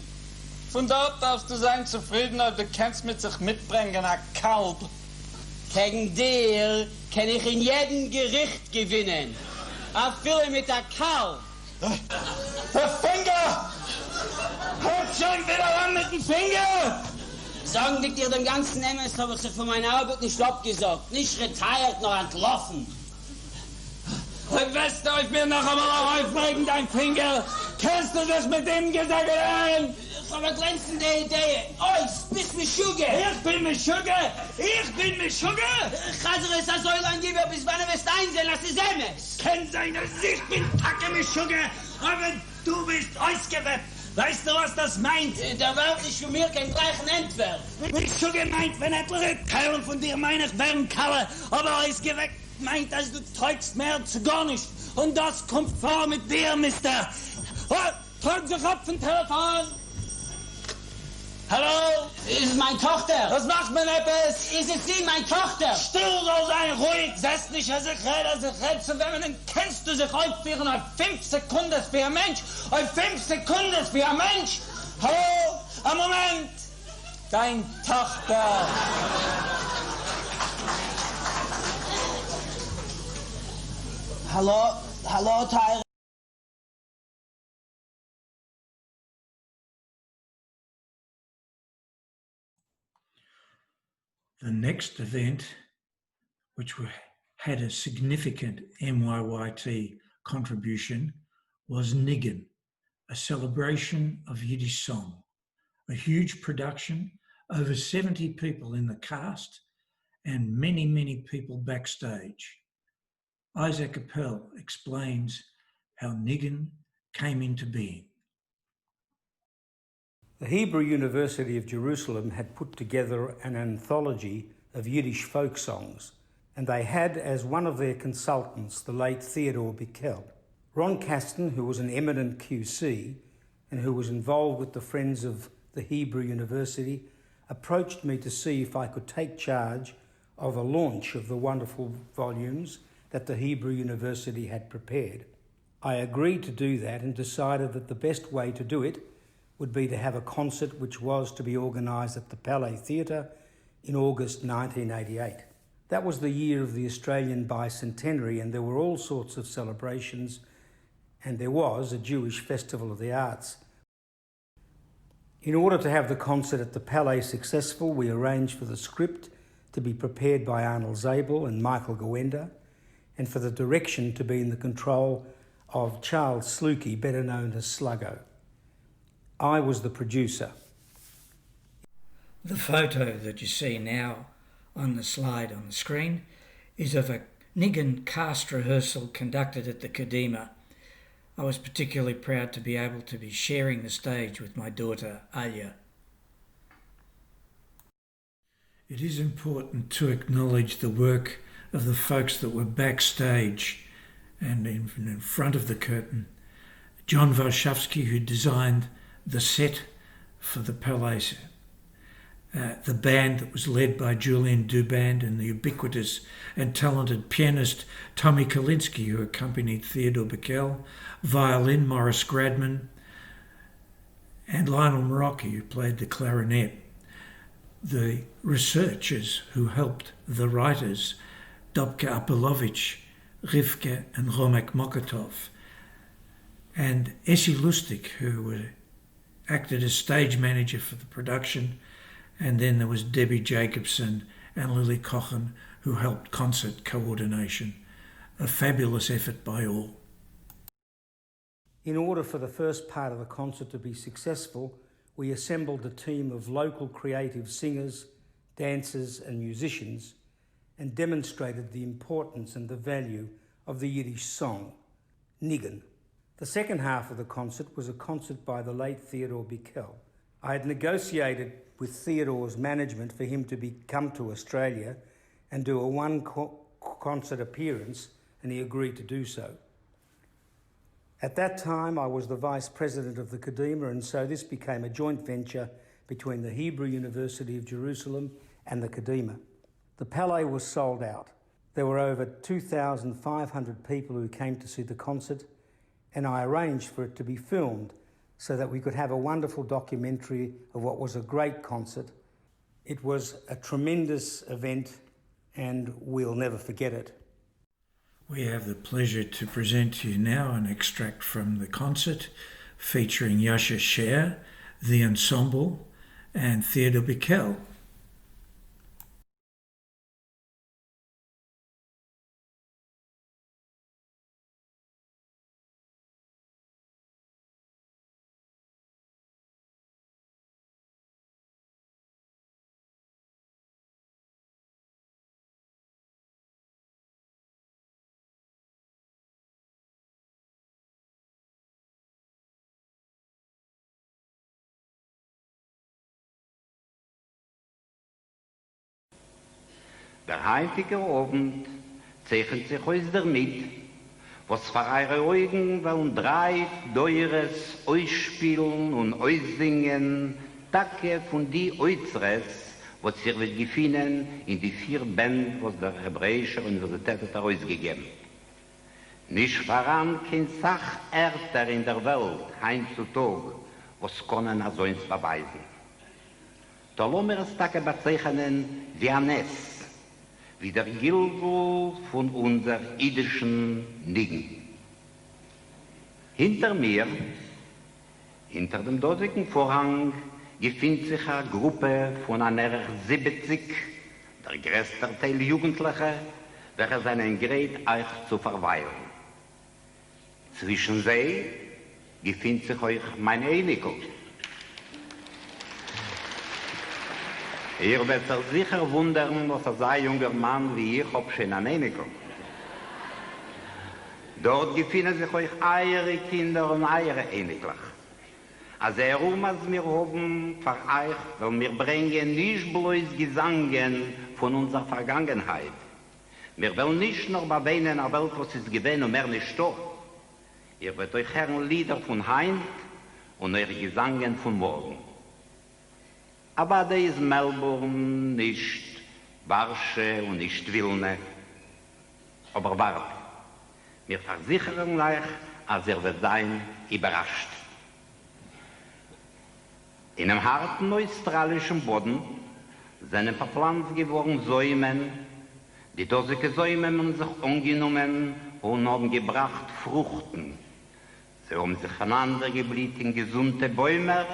Von dort darfst du sein zufrieden, ob du kannst mit sich mitbringen, ein Kalb. Gegen dir kann ich in jedem Gericht gewinnen. Auch viele mit der Kalb. Der Finger! Hört schon wieder an mit einen Finger! Sagen die dir den ganzen MS, habe ich sie von meiner Arbeit nicht abgesagt. Nicht retired, noch entlaufen. Und wirst du euch mir noch einmal aufregen, dein Finger? Kennst du das mit dem Gedanken? Ich habe eine glänzende Idee. Eus, bist du Schugge? Ich bin mit Schugge! Ich bin mit Schugge! Also es das soll ein Lieber, bis wann wirst einsehen, dass es MS. Kenn seine Sicht, bin Tacke mit Schugge, aber du bist ausgeweppt. Weißt du, was das meint? Da werd ich von mir kein gleichen Entwerf. Mit Schugge meint, wenn etliche Teilen von dir meine ich wären Kalle, aber ausgeweckt meint, dass du teugst mehr zu gar nicht. Und das kommt vor mit dir, Mister. Oh, drück sich auf den Telefon. Hallo? Ist meine Tochter. Was macht man etwas? Ist es sie, meine Tochter? Still soll sein, ruhig. Setz nicht, als ich rede. Zu wem denn kennst du sich aufführen? Auf 5 Sekunden für ein Mensch. Auf 5 Sekunden für ein Mensch. Hallo? Ein Moment. Dein Tochter. Hallo, Tyre. The next event, which had a significant MYYT contribution, was Niggin, a celebration of Yiddish song. A huge production, over 70 people in the cast, and many, many people backstage. Isaac Apel explains how Niggin came into being. The Hebrew University of Jerusalem had put together an anthology of Yiddish folk songs, and they had as one of their consultants the late Theodore Bickel. Ron Caston, who was an eminent QC and who was involved with the Friends of the Hebrew University, approached me to see if I could take charge of a launch of the wonderful volumes that the Hebrew University had prepared. I agreed to do that and decided that the best way to do it would be to have a concert which was to be organised at the Palais Theatre in August 1988. That was the year of the Australian bicentenary, and there were all sorts of celebrations, and there was a Jewish Festival of the Arts. In order to have the concert at the Palais successful, we arranged for the script to be prepared by Arnold Zabel and Michael Gowenda, and for the direction to be in the control of Charles Sluky, better known as Sluggo. I was the producer. The photo that you see now on the slide on the screen is of a Niggin cast rehearsal conducted at the Kadimah. I was particularly proud to be able to be sharing the stage with my daughter, Alia. It is important to acknowledge the work of the folks that were backstage and in front of the curtain. John Warszawski, who designed the set for the Palais, the band that was led by Julian Duband and the ubiquitous and talented pianist Tommy Kalinsky, who accompanied Theodore Bickel, violin Morris Gradman, and Lionel Morocchi, who played the clarinet. The researchers who helped the writers, Dobke Apelovich, Rivke and Romek Mokotov, and Essie Lustig, who acted as stage manager for the production, and then there was Debbie Jacobson and Lily Cochen, who helped concert coordination. A fabulous effort by all. In order for the first part of the concert to be successful, we assembled a team of local creative singers, dancers and musicians, and demonstrated the importance and the value of the Yiddish song, Niggin. The second half of the concert was a concert by the late Theodore Bickel. I had negotiated with Theodore's management for him to come to Australia and do a one-concert appearance, and he agreed to do so. At that time, I was the vice president of the Kadimah, and so this became a joint venture between the Hebrew University of Jerusalem and the Kadimah. The Palais was sold out. There were over 2,500 people who came to see the concert, and I arranged for it to be filmed so that we could have a wonderful documentary of what was a great concert. It was a tremendous event, and we'll never forget it. We have the pleasure to present to you now an extract from the concert featuring Yasha Sher, the ensemble, and Theodor Bickel. Der heutige Abend zeichnet sich aus der Myyt, was vor eure Augen wollen drei teures ausspielen und aussingen, Tacke von die Äußeres, was ihr wird gefunden in die 4 Bände, was der Hebräische Universität hat herausgegeben. Nicht voran kein Sachärter in der Welt, heutzutage, was können also uns beweisen. Da lassen wir es Tacke bezeichnen wie ein Ness, wie der Gilgul von unser jüdischen Nigen. Hinter mir, hinter dem dosigen Vorhang, befindet sich eine Gruppe von einer 70, der größte Teil Jugendliche, welche seinen Gerät euch zu verweilen. Zwischen sie befindet sich euch mein Einikel. Ihr werdet sich sicher wundern, was ein junger Mann wie ich hab schon an Einikel. Dort befinden sich euch eure Kinder und eure Einiglach. Also als wir haben für euch, weil wir bringen nicht bloß Gesangen von unserer Vergangenheit. Wir wollen nicht nur beweinen eine Welt, was ist gewesen und mehr nicht da. Ihr werdet euch hören Lieder von heint und eure Gesangen von morgen. Aber das ist Melbourne, nicht Warsche und nicht Wilne. Aber wart, wir versichern euch, als ihr wird sein überrascht. In einem harten australischen Boden sind verpflanzt geworden Säumen, die dosige Säumen haben sich angenommen und haben gebracht Fruchten. Sie haben sich voneinander geblieben gesunde Bäume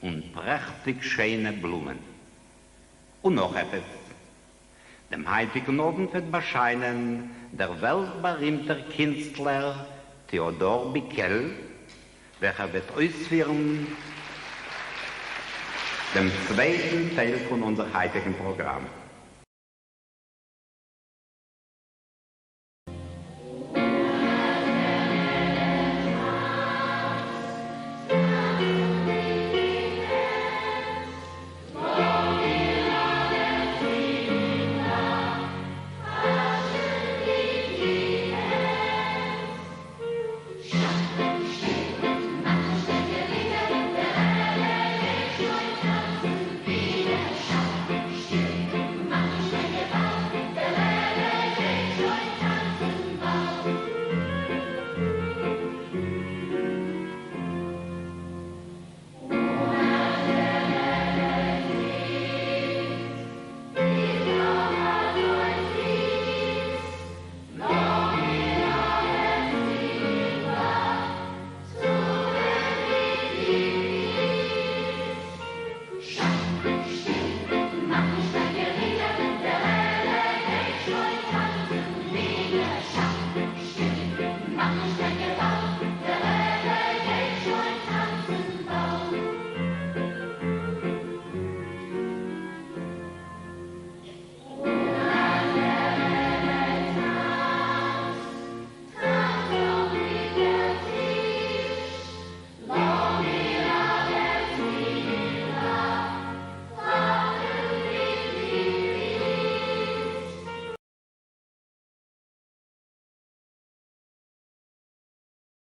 und prächtig schöne Blumen. Und noch etwas. Dem heutigen Abend wird erscheinen der weltberühmte Künstler Theodor Bickel, welcher wird ausführen dem zweiten Teil von unserem heutigen Programm.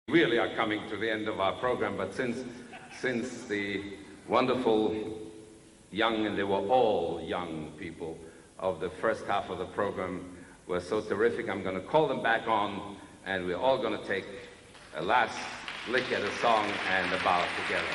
Really are coming to the end of our program, but since the wonderful young, and they were all young people, of the first half of the program were so terrific, I'm going to call them back on, and we're all going to take a last lick at a song and a bow together.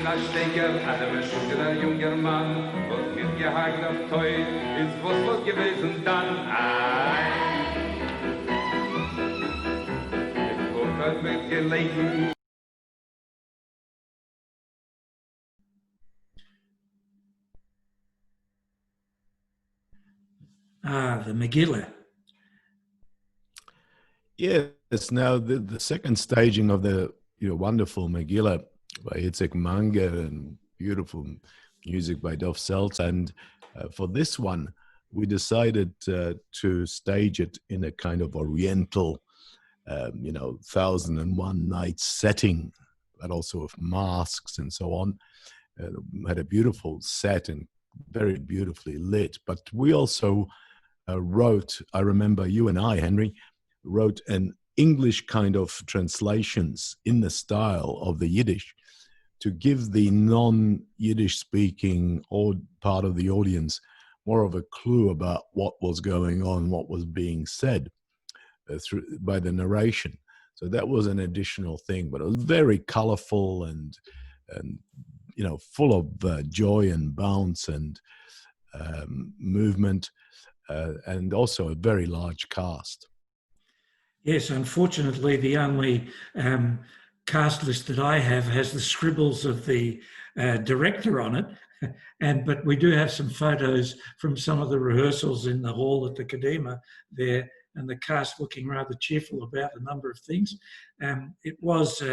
ein Stecker, ein schöner junger Mann, was mir gehagt auf Toi, ist was gewesen dann. Im Hofer wird gelegen. The Megillah. Yes, now the second staging of the wonderful Megillah by Yitzhak Manger and beautiful music by Dov Seltz. And for this one, we decided to stage it in a kind of oriental, 1001 Nights setting, but also of masks and so on. Had a beautiful set and very beautifully lit. But we also wrote, I remember you and I, Henry, wrote an English kind of translations in the style of the Yiddish to give the non-Yiddish speaking part of the audience more of a clue about what was going on, what was being said by the narration. So that was an additional thing, but it was very colorful and full of joy and bounce and movement, and also a very large cast. Yes, unfortunately, the only cast list that I have has the scribbles of the director on it, but we do have some photos from some of the rehearsals in the hall at the Kadimah there, and the cast looking rather cheerful about a number of things. It was,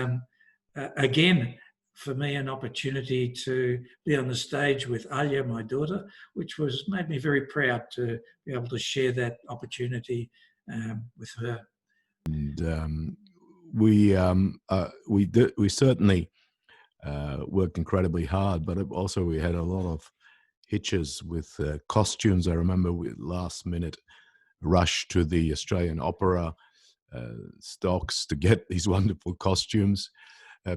again, for me, an opportunity to be on the stage with Alia, my daughter, which made me very proud to be able to share that opportunity with her. And we certainly worked incredibly hard, but also we had a lot of hitches with costumes. I remember we last minute rushed to the Australian Opera stocks to get these wonderful costumes.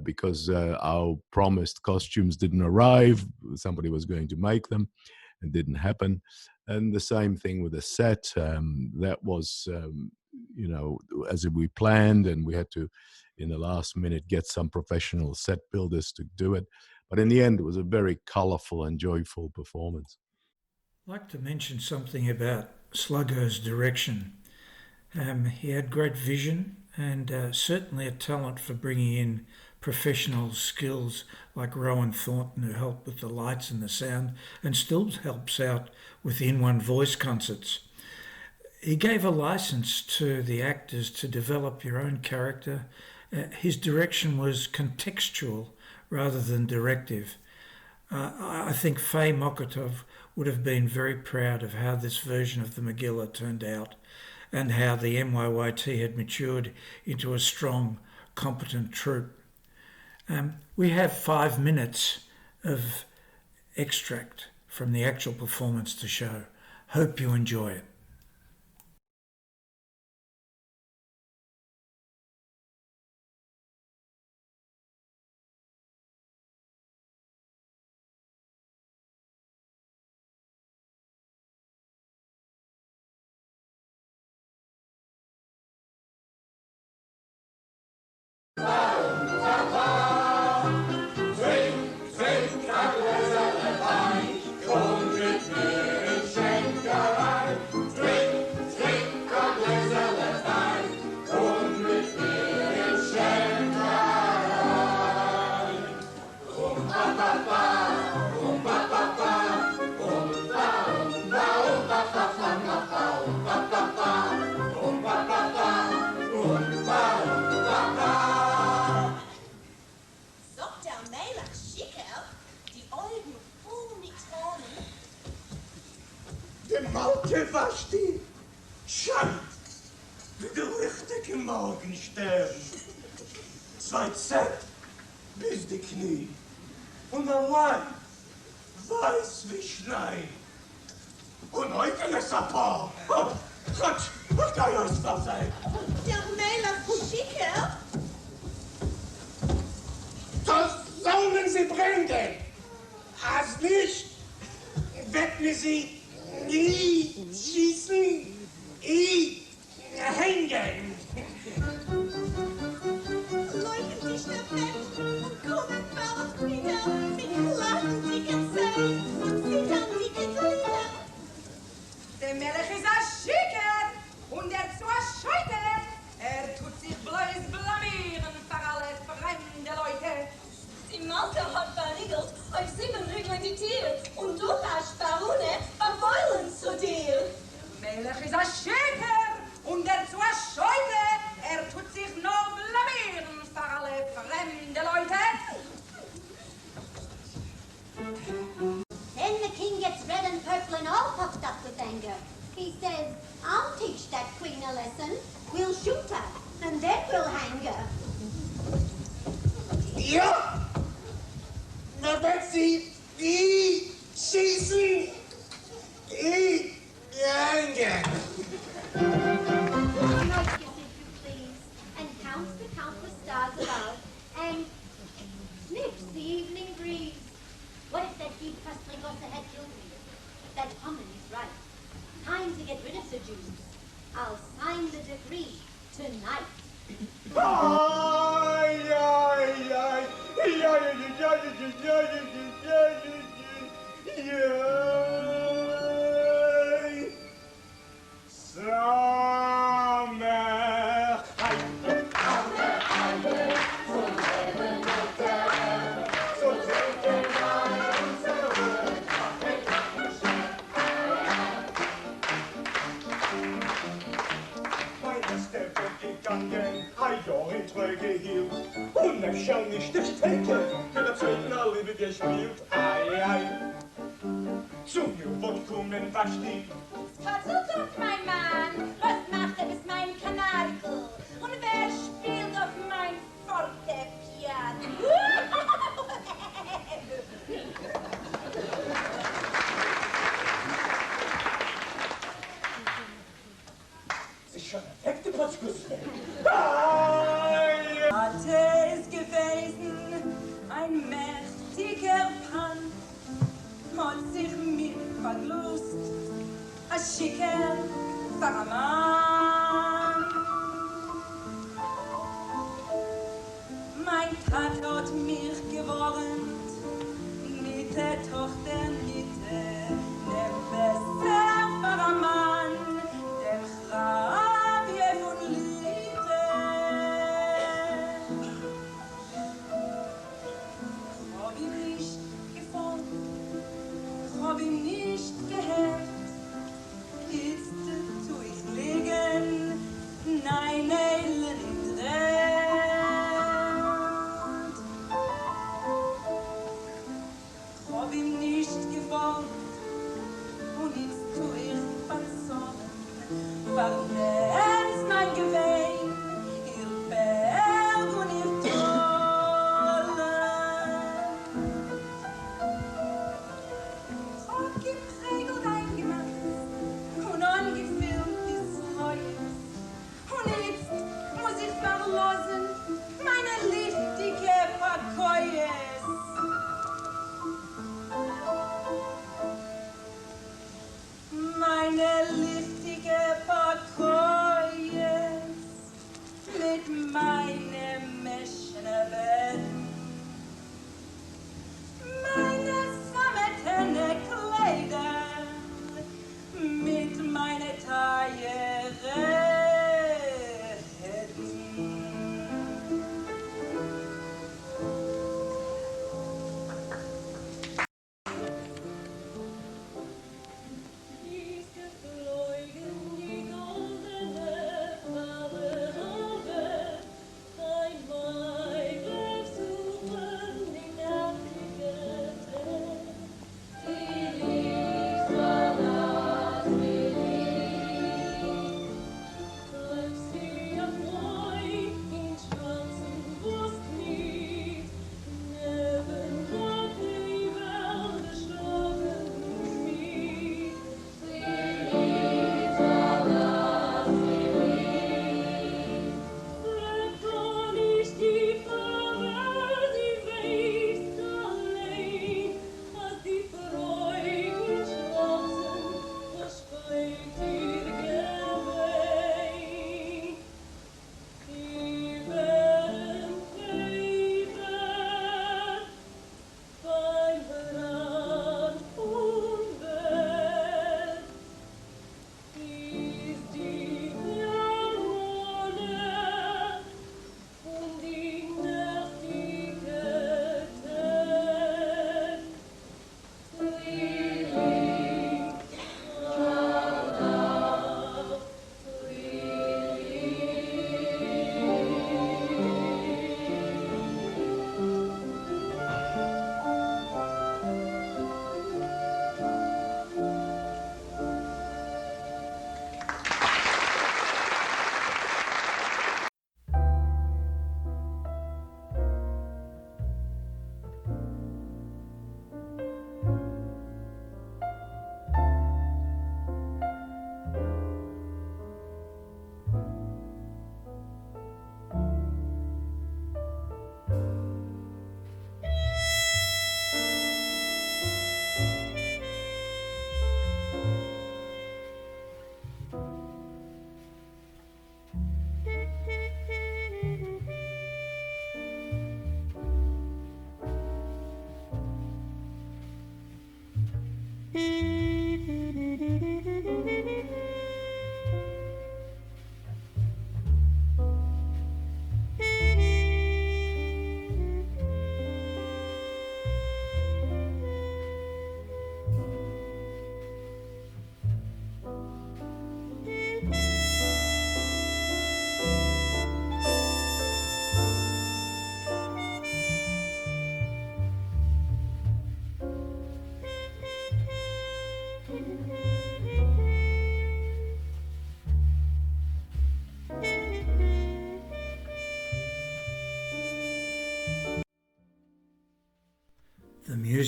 Because our promised costumes didn't arrive. Somebody was going to make them. It didn't happen. And the same thing with the set. That was, as we planned, and we had to, in the last minute, get some professional set builders to do it. But in the end, it was a very colorful and joyful performance. I'd like to mention something about Sluggo's direction. He had great vision and certainly a talent for bringing in professional skills like Rowan Thornton, who helped with the lights and the sound and still helps out with in-one voice concerts. He gave a license to the actors to develop your own character. His direction was contextual rather than directive. I think Faye Mokotov would have been very proud of how this version of the Megillah turned out and how the Myyt had matured into a strong, competent troupe. We have 5 minutes of extract from the actual performance to show. Hope you enjoy it. Vashti, scheint, wie du richtig im Morgenstern. 2 Zett bis die Knie und allein weiß wie Schnee. Und heute ist ein Paar. Gott, was kann ich euch da sagen? Der Melach Schicker? Das sollen sie bringen. Als nicht, werden wir sie nie schießen, hängen. Leuchten dich der Fett und kommen raus wieder. woman, we'll shoot her, and then we'll hang her. Ja! Na, Betsy, die schießen! Die hängen! Like this, if you please, and counts the countless stars above, and sniffs the evening breeze. What if that deep Pastrigosa had killed me? That Hummin is right. Time to get rid of the Jews. I'll sign the decree tonight. Ay, ay, ay, ay, ay, ay, Summer. Gehielt und er schau nicht das Denken, für das Zeiten alle wie gespielt. Ei, ei, zu mir wird kommen, was steht. Katzeltopf, mein Mann, was macht bis mein Kanarikel? Und wer spielt auf mein Fortepiano? Es ist schon perfekte Potzkuss. Hat es gewesen, ein mächtiger Pan, hat sich mir verlust, a schicker Mann. Mein Tat hat mich gewarnt, mit der Tochter Mitte, der beste Mann, der Chavje von Liebe. Hab ihn nicht gefunden, hab ihn nicht gehört, jetzt tu ich liegen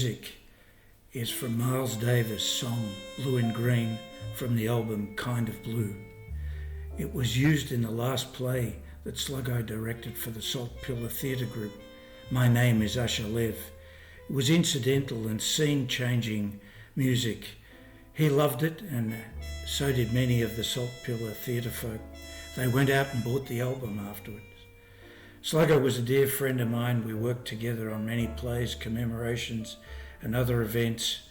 music is from Miles Davis' song Blue and Green from the album Kind of Blue. It was used in the last play that Sluggo directed for the Salt Pillar Theatre Group, My Name is Usher Lev. It was incidental and scene-changing music. He loved it, and so did many of the Salt Pillar Theatre folk. They went out and bought the album afterwards. Sluggo was a dear friend of mine. We worked together on many plays, commemorations and other events.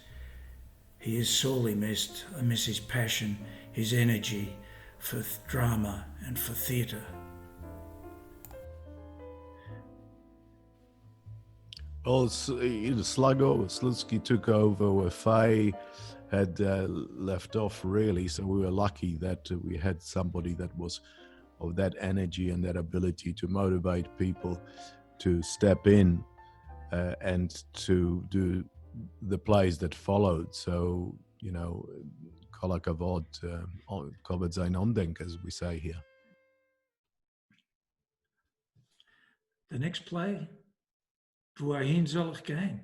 He is sorely missed. I miss his passion, his energy for drama and for theatre. Well, Sluggo, Slutsky took over where Faye had left off, really. So we were lucky that we had somebody that was of that energy and that ability to motivate people to step in and to do the plays that followed. So, you know, kol hakavod, kavod sein Andenken, as we say here. The next play, Wohin soll ich gehen?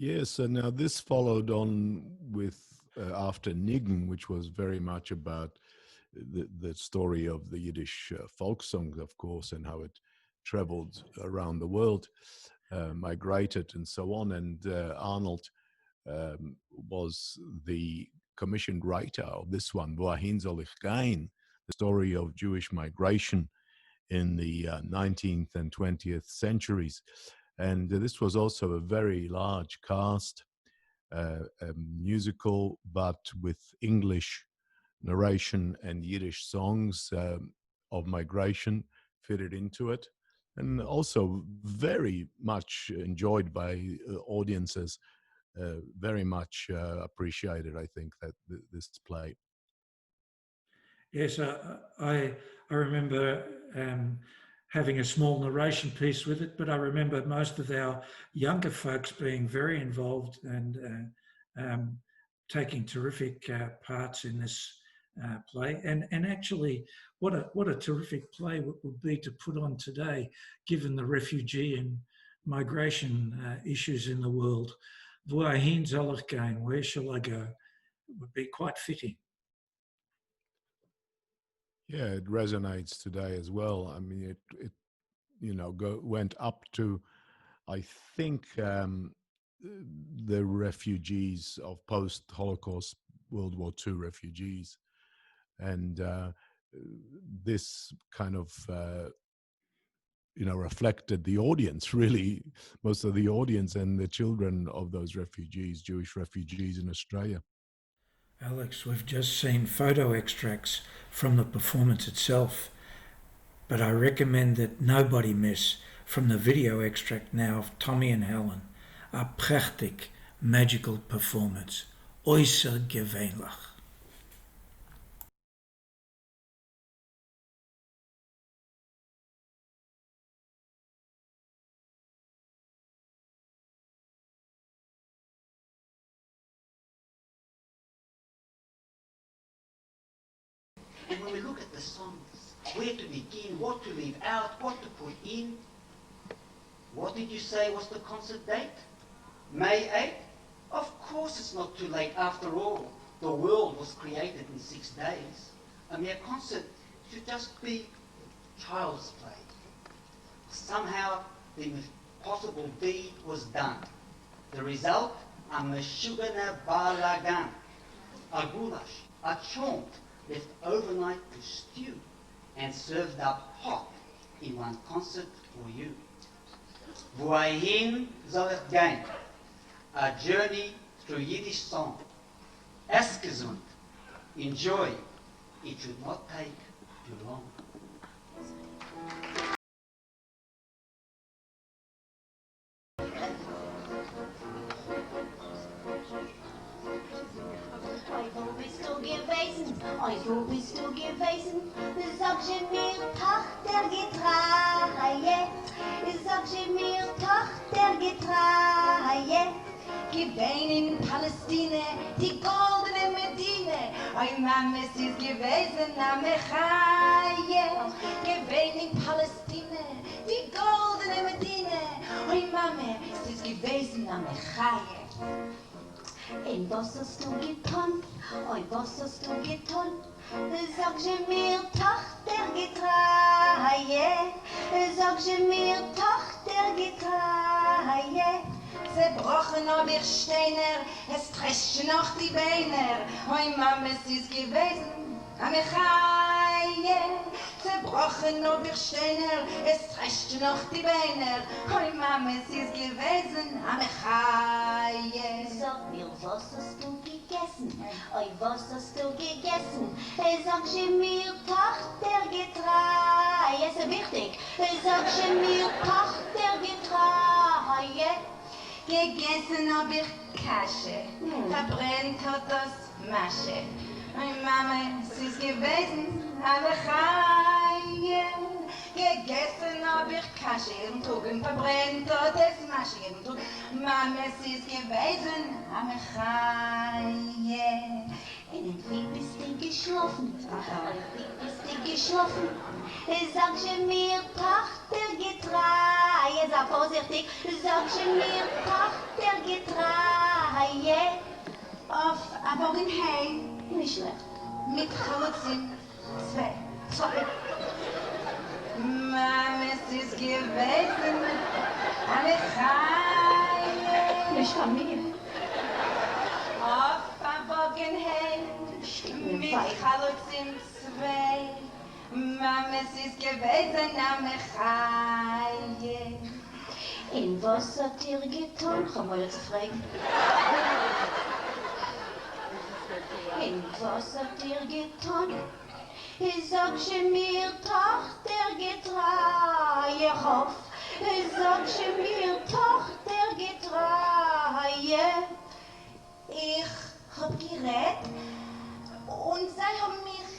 Yes, and now this followed on with after Niggen, which was very much about the story of the Yiddish folk song, of course, and how it traveled around the world, migrated and so on. And Arnold was the commissioned writer of this one, Wohin soll ich gehen, the story of Jewish migration in the 19th and 20th centuries. And this was also a very large cast, a musical, but with English narration and Yiddish songs of migration fitted into it, and also very much enjoyed by audiences, very much appreciated, I think, that this play. Yes, I remember having a small narration piece with it, but I remember most of our younger folks being very involved and taking terrific parts in this play. And actually, what a terrific play would be to put on today, given the refugee and migration issues in the world. Wohin soll ich gehen? Where shall I go? It would be quite fitting. Yeah, it resonates today as well. I mean, it you know, went up to, I think, the refugees of post-Holocaust World War II refugees, and this kind of you know, reflected the audience, really, most of the audience and the children of those refugees, Jewish refugees in Australia. Alex, we've just seen photo extracts from the performance itself, but I recommend that nobody miss from the video extract now of Tommy and Helen, a prachtig, magical performance, äußergewöhnlich. And when we look at the songs, where to begin, what to leave out, what to put in. What did you say was the concert date? May 8th? Of course it's not too late. After all, the world was created in 6 days. A mere concert should just be child's play. Somehow the impossible deed was done. The result, a meshugana balagan, a goulash, a chaunt, left overnight to stew and served up hot in one concert for you. Wohin soll ich gehen? A journey through Yiddish song. Es gesund. Enjoy. It should not take too long. Du bist du gewesen, sag sie mir, Tochter Getreie, sag sie mir, Tochter Getreie, gewesen in Palästina, die goldene Medine, oi Mama, es ist gewesen am Echaie, gewesen in Palästina, die goldene Medine, oi Mama, es ist gewesen na mechaie. In was hast du getan? Oi, was hast du getan? Sag je mir, Tochter getreie. Sag je mir, Tochter getreie. Zerbrochen ob ich Steiner, es trescht noch die Beiner. Oi, Mama, es ist gewesen, am Echaie. Zerbrochen ob ich Steiner, es trescht noch die Beiner. Oi, Mama, es ist gewesen, am Echaie. Sag mir, was hast du gegessen? Oi, was hast du gegessen? Sag je mir, Tochter getreie. Es ist wichtig. Sag je mir, Tochter getreie. Gegessen hab ich Kasche, verbrennt hat das Masche. Meine Mama, es ist gewesen, alle Chaien. Gegessen hab ich Kasche, jeden Tag und verbrennt hat das Masche, jeden Tag. Mama, es ist gewesen, alle Chaien. Wie bist du geschlafen? Wie bist du geschlafen? Sag je mir, Tochter getreie. Sag vorsichtig, sag je mir, Tochter getreie. Auf Abogenheim, nicht schlecht. Mit Chalutzim, zwei. Mama, es ist gewesen, alle Chaie. Nicht von mir. Auf Abogenheim, mit Chalutzim, zwei. Mama, es ist gewesen, am Chaie. In was hat ihr getan? Komm mal zu fragen. In was hat ihr getan? Sag je mir, Tochter getreie. Hoff, sag je mir, Tochter getreie. Ich hab gerät und sie haben mich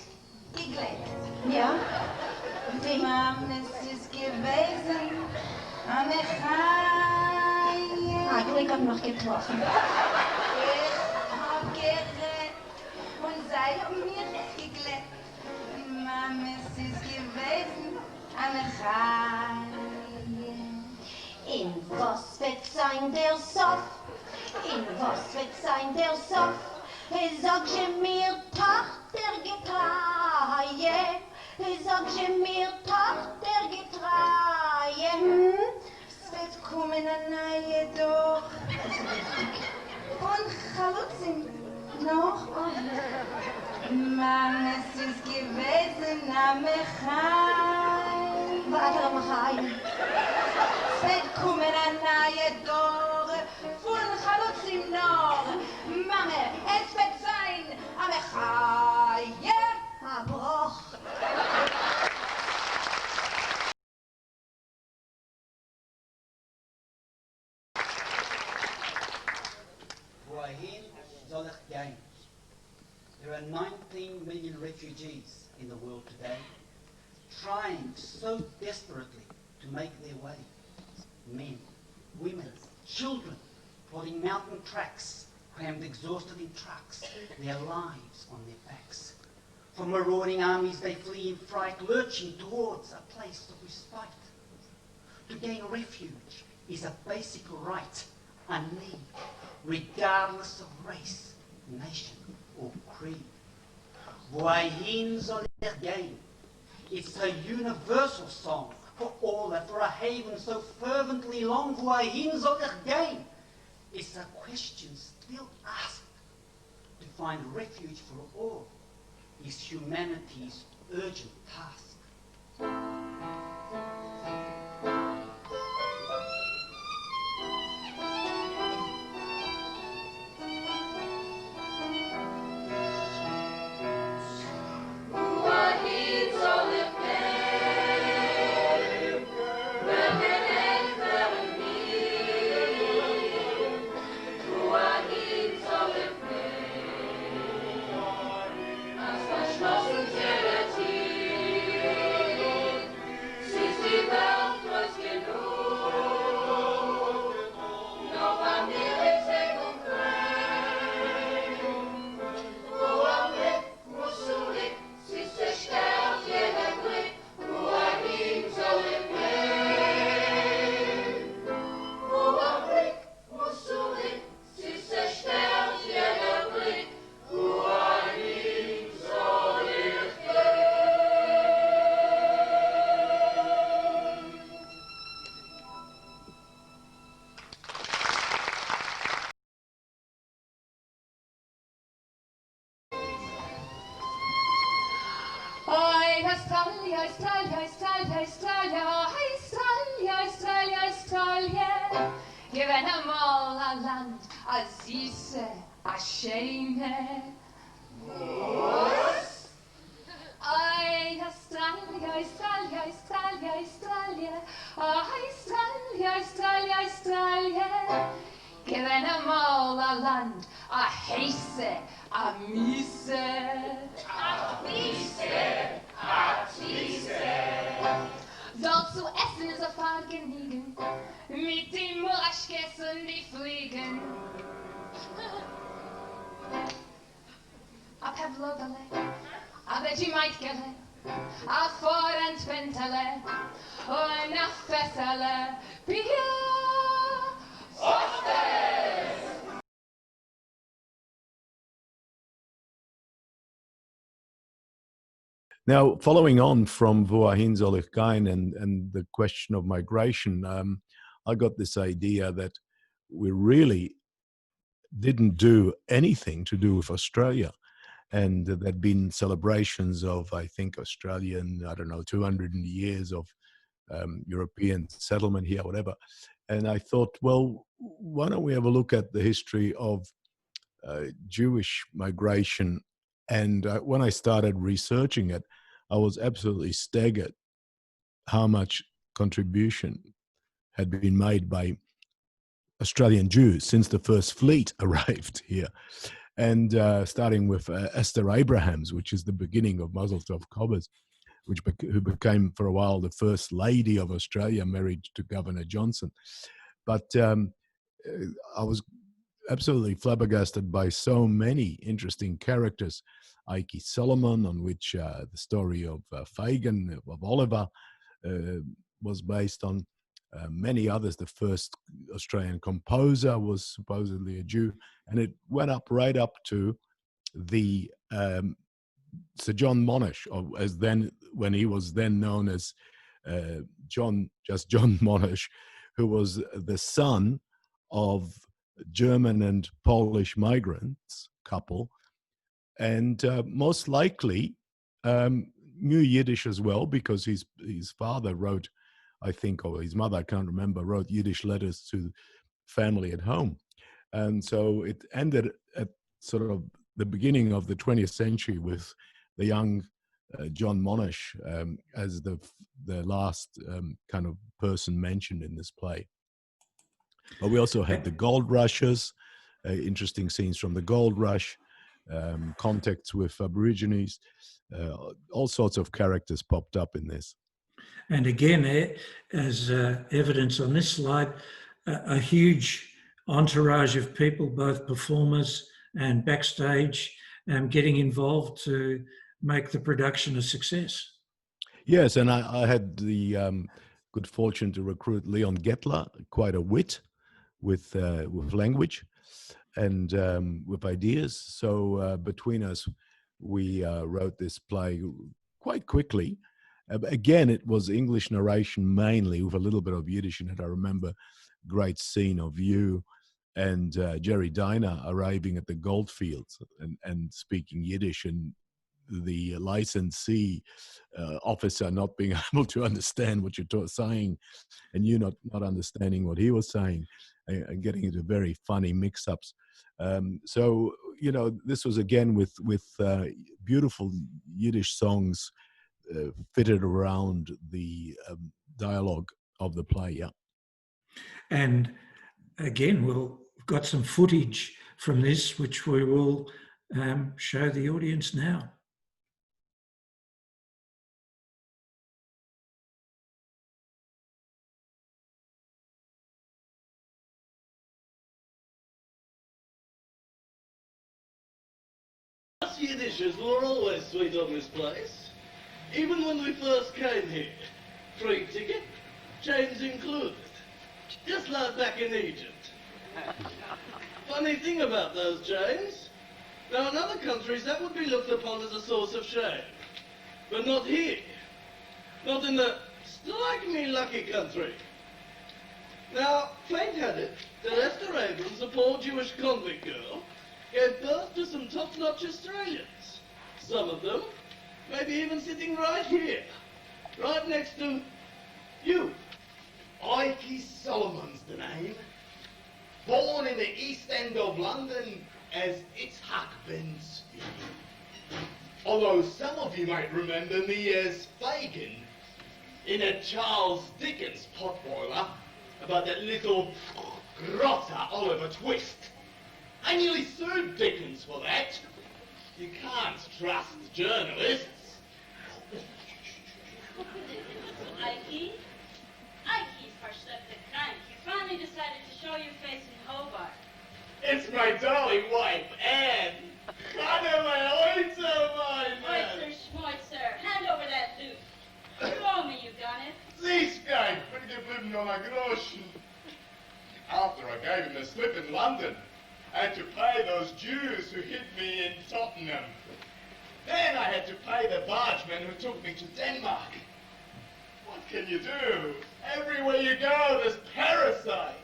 geglättet. Ja? Wie? Mama, es ist gewesen, am Echaie. Glück hab noch getroffen. Ich hab gerät und sie haben mich geglättet. Mama, es ist gewesen, am Echaie. In was wird sein der Sof? In was wird sein der Sof? Sag je mir, Tochter getreie. Sag je mir, Tochter getreie. Es wird kommen eine neue doch. Und Chalutzim noch. Mama, es ist gewesen am Echaie. Warte am Echaie. Es wird kommen eine neue doch. Von Chalutzim noch. Mama, es wird sein am Echaie. Abbruch. Wohin soll ich gehen? There are 19 million refugees in the world today, trying so desperately to make their way. Men, women, children, plodding mountain tracks, crammed exhausted in trucks, their lives on their backs. From marauding armies they flee in fright, lurching towards a place of respite. To gain refuge is a basic right, a need, regardless of race, nation or creed. Wohin soll gehen? It's a universal song for all that for a haven so fervently long. Wohin soll gehen? It's a question still asked. To find refuge for all is humanity's urgent task. Verschlossen Therapie. Australia, Australia, Australia, Australia, Australia, Australia, Australia. Gewen einmal ein Land, a süße, a schöne. Was? Ay, Australia, Australia, Australia, Australia, Australia, Australia, Australia. Gewen einmal ein Land, a heiße, a miese. A miese, a miese. Dort zu essen ist ein Vergnügen, mit dem Muraschkes und die Fliegen. A Pavlovale, a Vegemite-Gele, a Forent-Pentele, und a Fessele, Pia, Sostes! Now, following on from Wohin soll ich gehen and the question of migration, I got this idea that we really didn't do anything to do with Australia. And there'd been celebrations of, I think, Australian, 200 years of European settlement here, whatever. And I thought, well, why don't we have a look at the history of Jewish migration? And when I started researching it, I was absolutely staggered how much contribution had been made by Australian Jews since the first fleet arrived here. And starting with Esther Abrahams, which is the beginning of Mazel Tov Kobbers, who became for a while the first lady of Australia, married to Governor Johnson. But I was absolutely flabbergasted by so many interesting characters. Ike Solomon, on which the story of Fagin, of Oliver, was based on. Many others. The first Australian composer was supposedly a Jew, and it went up right up to the Sir John Monash, when he was then known as John Monash, who was the son of German and Polish migrants couple, and most likely knew Yiddish as well, because his father wrote, I think, or his mother, I can't remember, wrote Yiddish letters to family at home. And so it ended at sort of the beginning of the 20th century with the young John Monash as the last kind of person mentioned in this play. But we also had the gold rushes, interesting scenes from the gold rush, contacts with Aborigines, all sorts of characters popped up in this. And again, as evidence on this slide, a huge entourage of people, both performers and backstage, getting involved to make the production a success. Yes, and I had the good fortune to recruit Leon Gettler, quite a wit with language and with ideas. So between us, we wrote this play quite quickly. Again, it was English narration mainly, with a little bit of Yiddish in it. I remember great scene of you and Jerry Diner arriving at the goldfields and speaking Yiddish, and the licensee officer not being able to understand what you're saying, and you not understanding what he was saying, and getting into very funny mix-ups. So, this was again with beautiful Yiddish songs fitted around the dialogue of the play, yeah. And again, we've got some footage from this, which we will show the audience now. Us Yiddishers were always sweet on this place. Even when we first came here, free ticket, chains included, just like back in Egypt. Funny thing about those chains, now in other countries that would be looked upon as a source of shame, but not here, not in the strike me lucky country. Now, fate had it that Esther Abrams, a poor Jewish convict girl, gave birth to some top-notch Australians. Some of them Maybe even sitting right here, right next to you. Ikey Solomon's the name. Born in the East End of London as Itzhak Ben Zvi. Although some of you might remember me as Fagin in a Charles Dickens potboiler about that little rotter Oliver Twist. I nearly sued Dickens for that. You can't trust journalists. Ikey? Ikey, verschleppte Krank. You finally decided to show your face in Hobart. It's my darling wife, Anne. Moitzer, schmoitzer, hand over that loot. You owe me, you got it. These guys couldn't get living on a groschen. After I gave him the slip in London, I had to pay those Jews who hid me in Tottenham. Then I had to pay the bargeman who took me to Denmark. What can you do? Everywhere you go, there's parasites.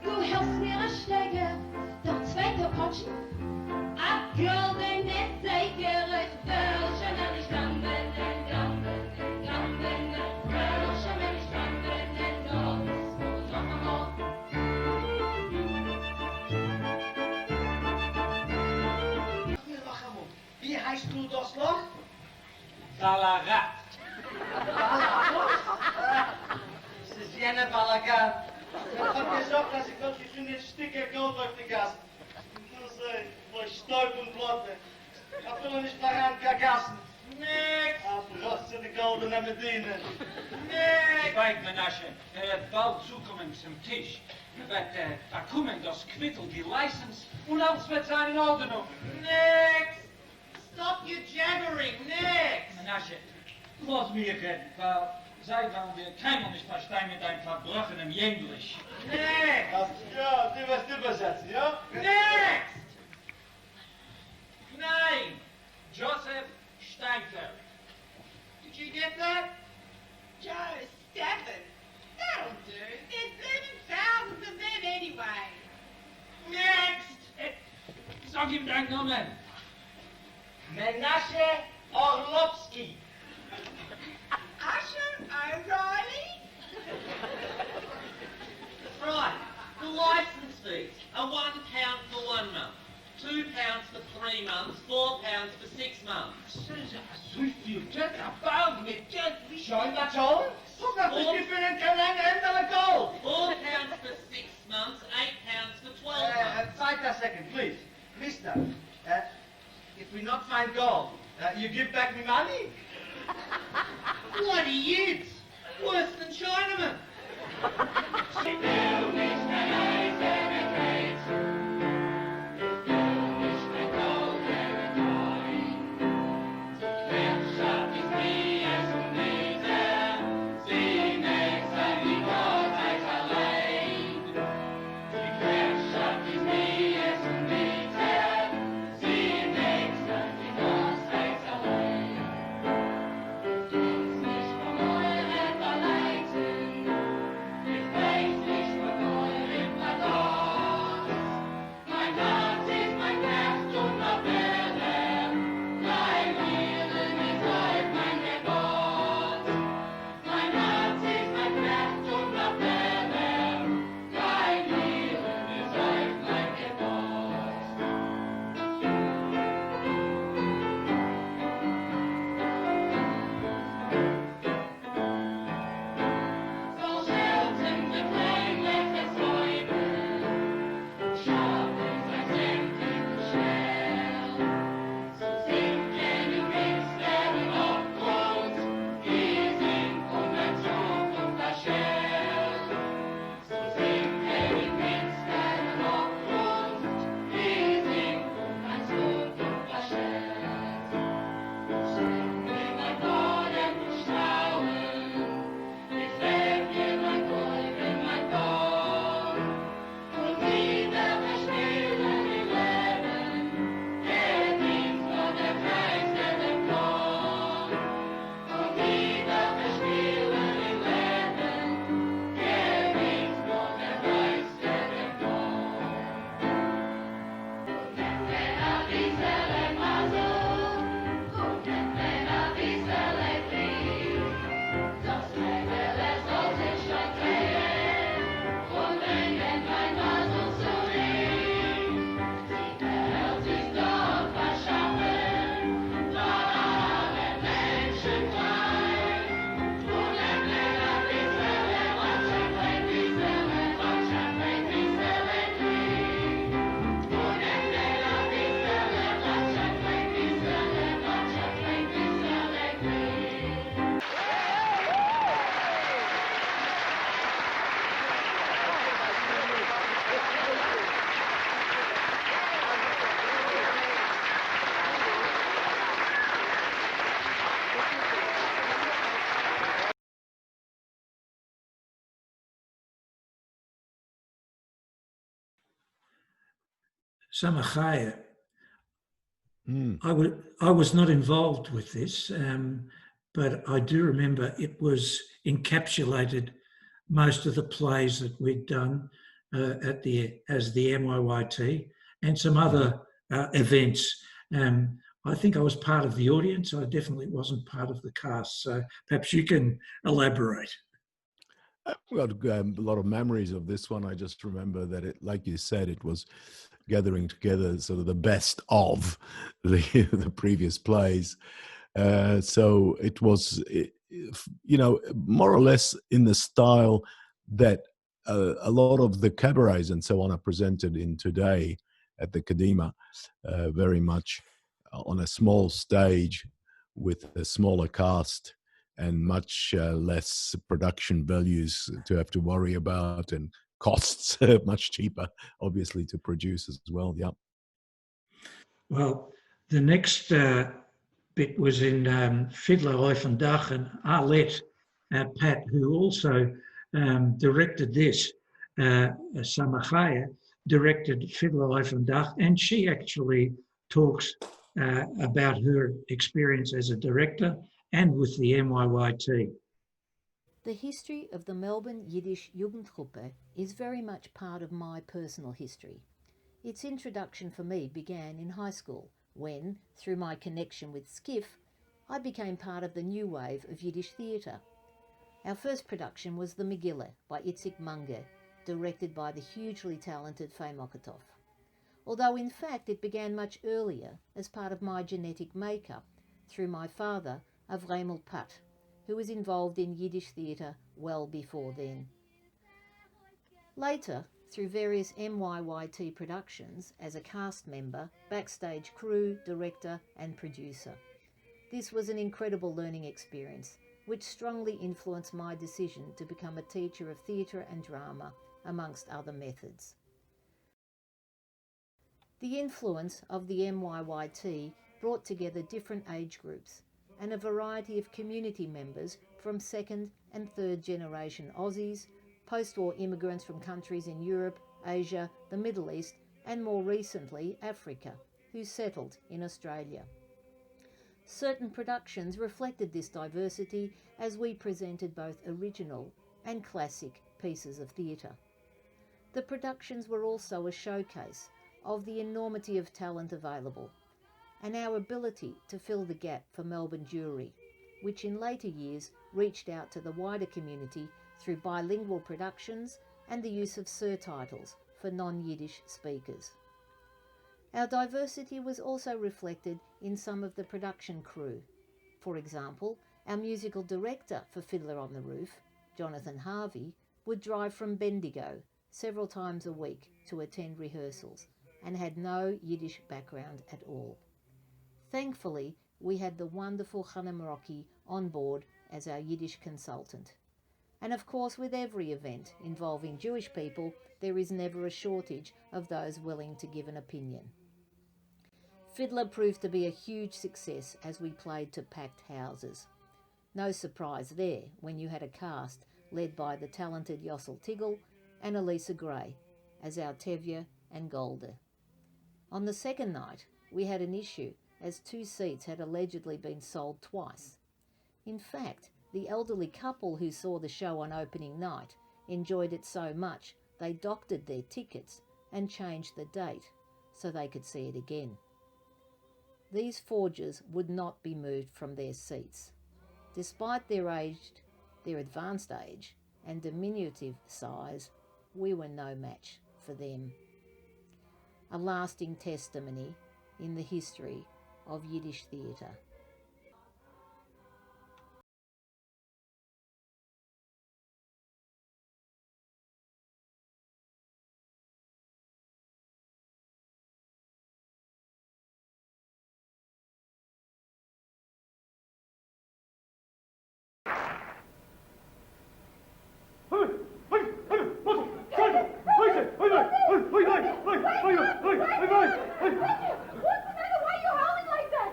Du hältst mir a Schläger, der zweite Potschen. A girl, they net zeker, ich will schon nicht gamben, will schon nicht gamben, Wie heißt du das noch? Ballarat. Das ist jene Ballagat. Ich hab gesagt, dass ich wirklich für den Sticker Gold auf die Gassen. Nur sehen, wo ich Staub und Blotte. Ich hab nur nicht daran gegessen. Nix! Abrossene goldene Medina. Nix! Schweig, Menasche, wird bald zukommen zum Tisch. Wird kommen das Quittel, die License, und alles wird sein in Ordnung. Nix! Stop your jabbering, nix! Menasche, lass mir reden, weil sei, weil wir keiner nicht verstehen mit einem verbrochenen Englisch. Nix! Ja, du wirst übersetzen, ja? Next! Nein! Joseph Steinfeld. Did you get that? Joe, Stephen, that'll do. There's living thousands of them anyway. Next! Sag ihm deinen Namen. Menashe Orlovsky. Usher O'Reilly? Right, the licence fees are £1 for 1 month, £2 for 3 months, £4 for 6 months. So viel Geld abbauen mit Geld, wie Schau das schon? Guck mal, ich bin ein kleiner Händler Gold. £4 for 6 months, £8 for 12 months. Wait a second, please. Mister, if we not find gold, you give back me money? Bloody Yids! Worse than Chinamen! Thank you. Samachaya. I was not involved with this, but I do remember it was encapsulated most of the plays that we'd done as the MYYT and some other events. I think I was part of the audience. I definitely wasn't part of the cast. So perhaps you can elaborate. I've got a lot of memories of this one. I just remember that it, like you said, it was gathering together sort of the best of the previous plays. So it was, more or less in the style that a lot of the cabarets and so on are presented in today at the Kadimah, very much on a small stage with a smaller cast and much less production values to have to worry about, and costs much cheaper, obviously, to produce as well. Yeah. Well, the next bit was in Fiddler Oifendach and Arlette Pat, who also directed this. Samachaya directed Fiddler Oifendach, and she actually talks about her experience as a director and with the MYYT. The history of the Melbourne Yiddish Youth Theatre is very much part of my personal history. Its introduction for me began in high school when, through my connection with Skif, I became part of the new wave of Yiddish theatre. Our first production was The Megillah by Itzik Munger, directed by the hugely talented Fay Mokotov. Although in fact it began much earlier as part of my genetic makeup through my father, Apel Pat, who was involved in Yiddish theatre well before then. Later, through various MYYT productions as a cast member, backstage crew, director and producer. This was an incredible learning experience, which strongly influenced my decision to become a teacher of theatre and drama, amongst other methods. The influence of the MYYT brought together different age groups and a variety of community members from second and third generation Aussies, post-war immigrants from countries in Europe, Asia, the Middle East, and more recently Africa, who settled in Australia. Certain productions reflected this diversity as we presented both original and classic pieces of theatre. The productions were also a showcase of the enormity of talent available and our ability to fill the gap for Melbourne Jewry, which in later years reached out to the wider community through bilingual productions and the use of surtitles for non-Yiddish speakers. Our diversity was also reflected in some of the production crew. For example, our musical director for Fiddler on the Roof, Jonathan Harvey, would drive from Bendigo several times a week to attend rehearsals and had no Yiddish background at all. Thankfully, we had the wonderful Chana Morocki on board as our Yiddish consultant. And of course, with every event involving Jewish people, there is never a shortage of those willing to give an opinion. Fiddler proved to be a huge success as we played to packed houses. No surprise there when you had a cast led by the talented Yossel Tiggle and Elisa Gray as our Tevye and Golda. On the second night, we had an issue as 2 seats had allegedly been sold twice. In fact, the elderly couple who saw the show on opening night enjoyed it so much they doctored their tickets and changed the date so they could see it again. These forgers would not be moved from their seats. Despite their advanced age and diminutive size, we were no match for them. A lasting testimony in the history of Yiddish theatre.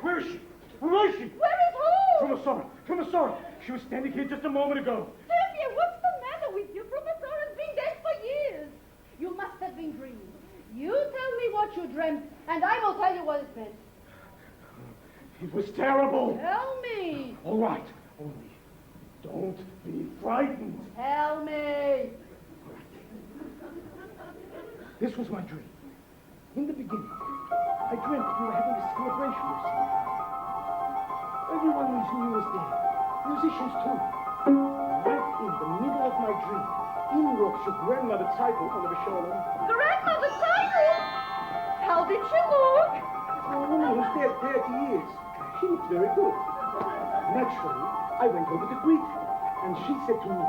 Where is she? Where is she? Where is who? Trumasora. She was standing here just a moment ago. Tevye, what's the matter with you? Trumasora's been dead for years. You must have been dreaming. You tell me what what you dreamt, and I will tell you what it meant. It was terrible. Tell me. All right, only don't be frightened. Tell me. This was my dream. In the beginning, I dreamt we were having a celebration of something. Everyone we knew was there, musicians too. Right in the middle of my dream, in walks your grandmother Tzeitel on the Sholem. Grandmother Tzeitel? How did she look? A woman who's dead 30 years. She looked very good. Naturally, I went over to greet her, and she said to me,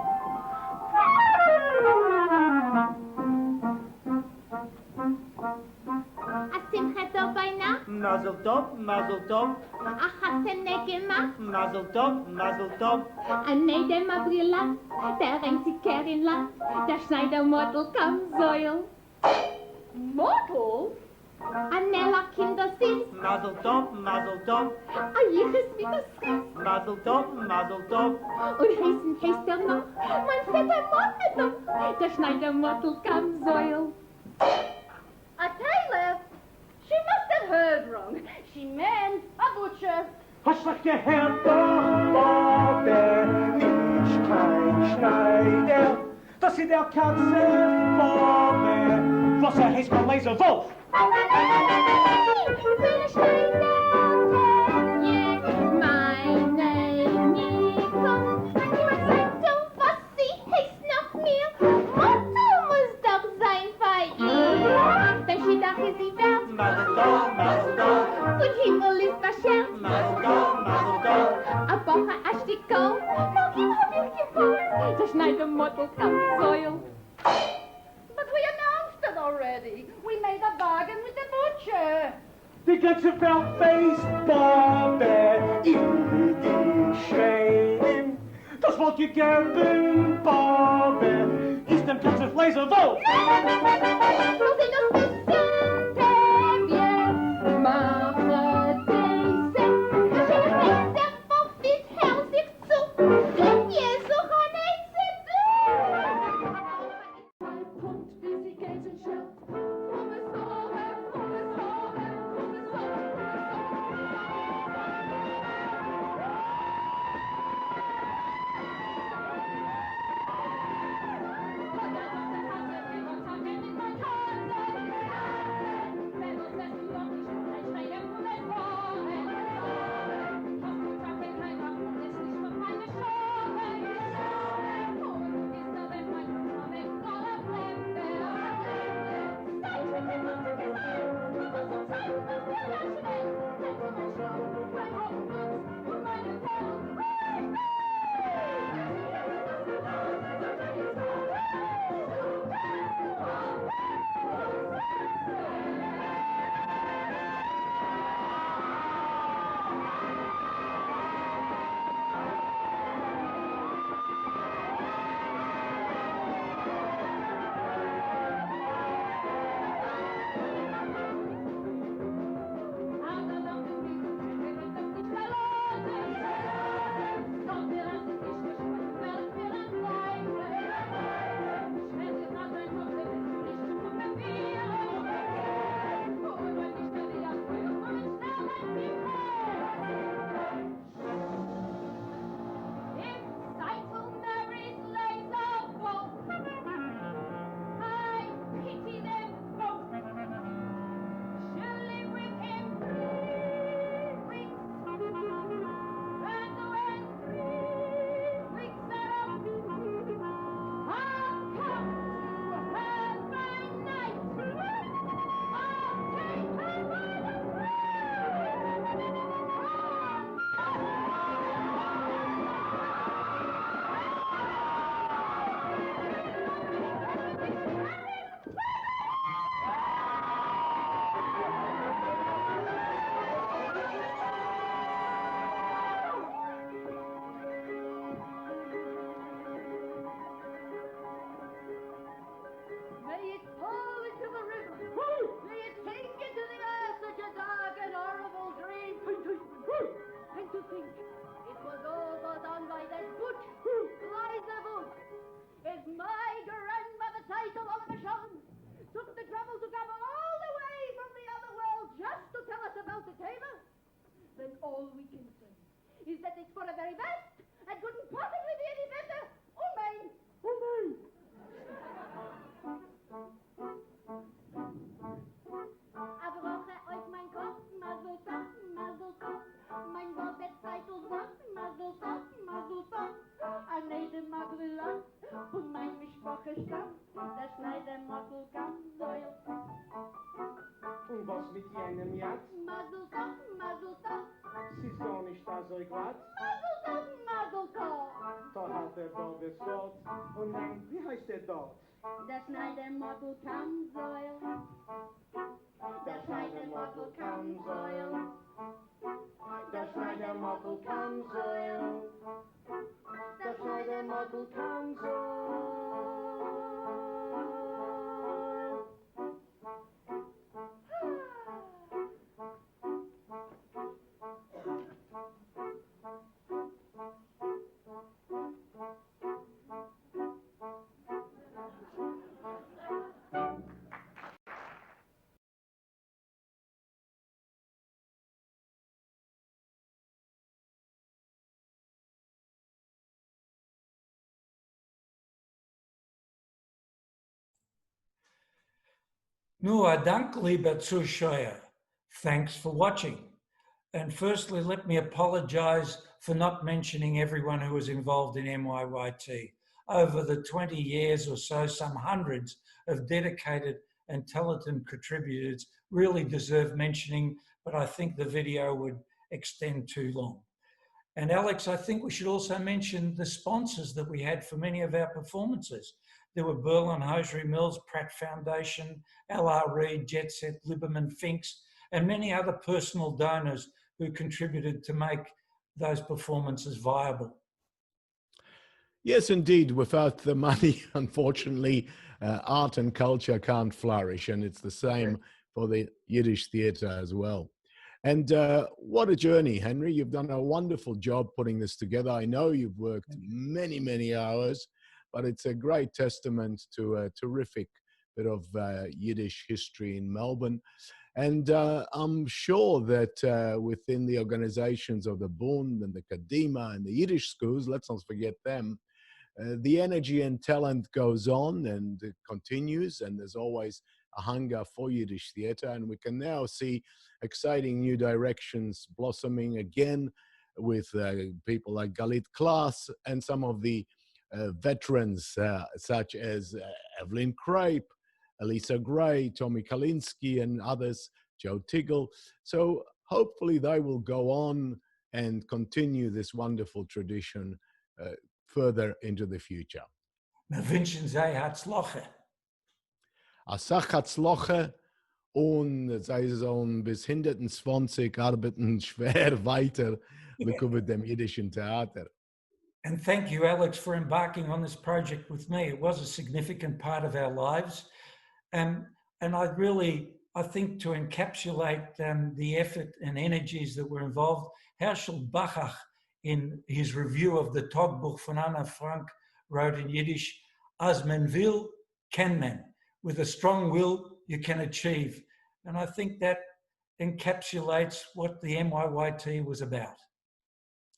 Mazel tov, mazel tov. A Chassene gemacht. Mazel tov, mazel tov. An Neidem Abrila, der Einziger in Land, der Schneider Mottel kam Säul. Mottel? An Nella Kinder sind. Mazel tov, mazel tov. A Jiches mit der Skrif. Mazel tov, mazel tov. Und heißt er noch, mein fetter Mottel, der Schneider Mottel kam Säul. A tailor? She must have heard wrong. She meant a butcher. Hast du gehört, doch, Bobbe, nicht kein Schneider. Das ist der Katze, Bobbe, was heißt mein Laser Wolf? But we announced it already. We made a bargain with the butcher. Die ganze Welt weiß, Bobbe, in die Schreien. Das wollt ihr geben, Bobbe, ist dem ganzen Laser Wolf. about the table, then all we can say is that it's for the very best and couldn't possibly be any better. Amen. Amen. Aber auch euch mein Kopf, Mazel Tov, Mazel Tov. Mein Wort der Zeitungswort, Mazel Tov, Mazel Tov. An jedem Magrillat, von mein Mischproche stammt, der Schneider Mazel kam, soll. Und was mit jenem jetzt? Mazel Tov, Mazel Tov. Sie ist gar nicht da so glatt. Mazel Tov, Mazel Tov. Da hat er da das Wort. Und nein, wie heißt er dort? Der Schneider Mazel kam, soll. Der Schneider Mazel kam, soll. Der Schneider Mazel kam soll. Der Schneider Mazel kam soll. Nur dank, lieber Zuschauer. Thanks for watching. And firstly, let me apologize for not mentioning everyone who was involved in MYYT. Over the 20 years or so, some hundreds of dedicated and talented contributors really deserve mentioning, but I think the video would extend too long. And Alex, I think we should also mention the sponsors that we had for many of our performances. There were Berlin Hosiery Mills, Pratt Foundation, L.R. Reid, Jet Set, Liberman Finks, and many other personal donors who contributed to make those performances viable. Yes, indeed. Without the money, unfortunately, art and culture can't flourish. And it's the same for the Yiddish theatre as well. And what a journey, Henry. You've done a wonderful job putting this together. I know you've worked many, many hours, but it's a great testament to a terrific bit of Yiddish history in Melbourne. And I'm sure that within the organizations of the Bund and the Kadimah and the Yiddish schools, let's not forget them, the energy and talent goes on and it continues, and there's always a hunger for Yiddish theatre, and we can now see exciting new directions blossoming again with people like Galit Klaas and some of the veterans such as Evelyn Troupe, Elisa Gray, Tommy Kalinski, and others, Joe Tiggle. So hopefully they will go on and continue this wonderful tradition further into the future. Wir wünschen Sie Hatzloche. Asach Hatzloche und sei sollen bis 120 arbeiten schwer weiter mit dem jiddischen Theater. And thank you, Alex, for embarking on this project with me. It was a significant part of our lives. And I think to encapsulate the effort and energies that were involved, Herschel Bachach, in his review of the Togbuch von Anna Frank, wrote in Yiddish, As men will, can men. With a strong will, you can achieve. And I think that encapsulates what the MYYT was about.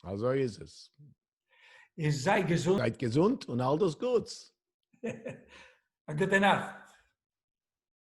Also ist es. Sei gesund. Seid gesund und all das Gutes. Gute Nacht.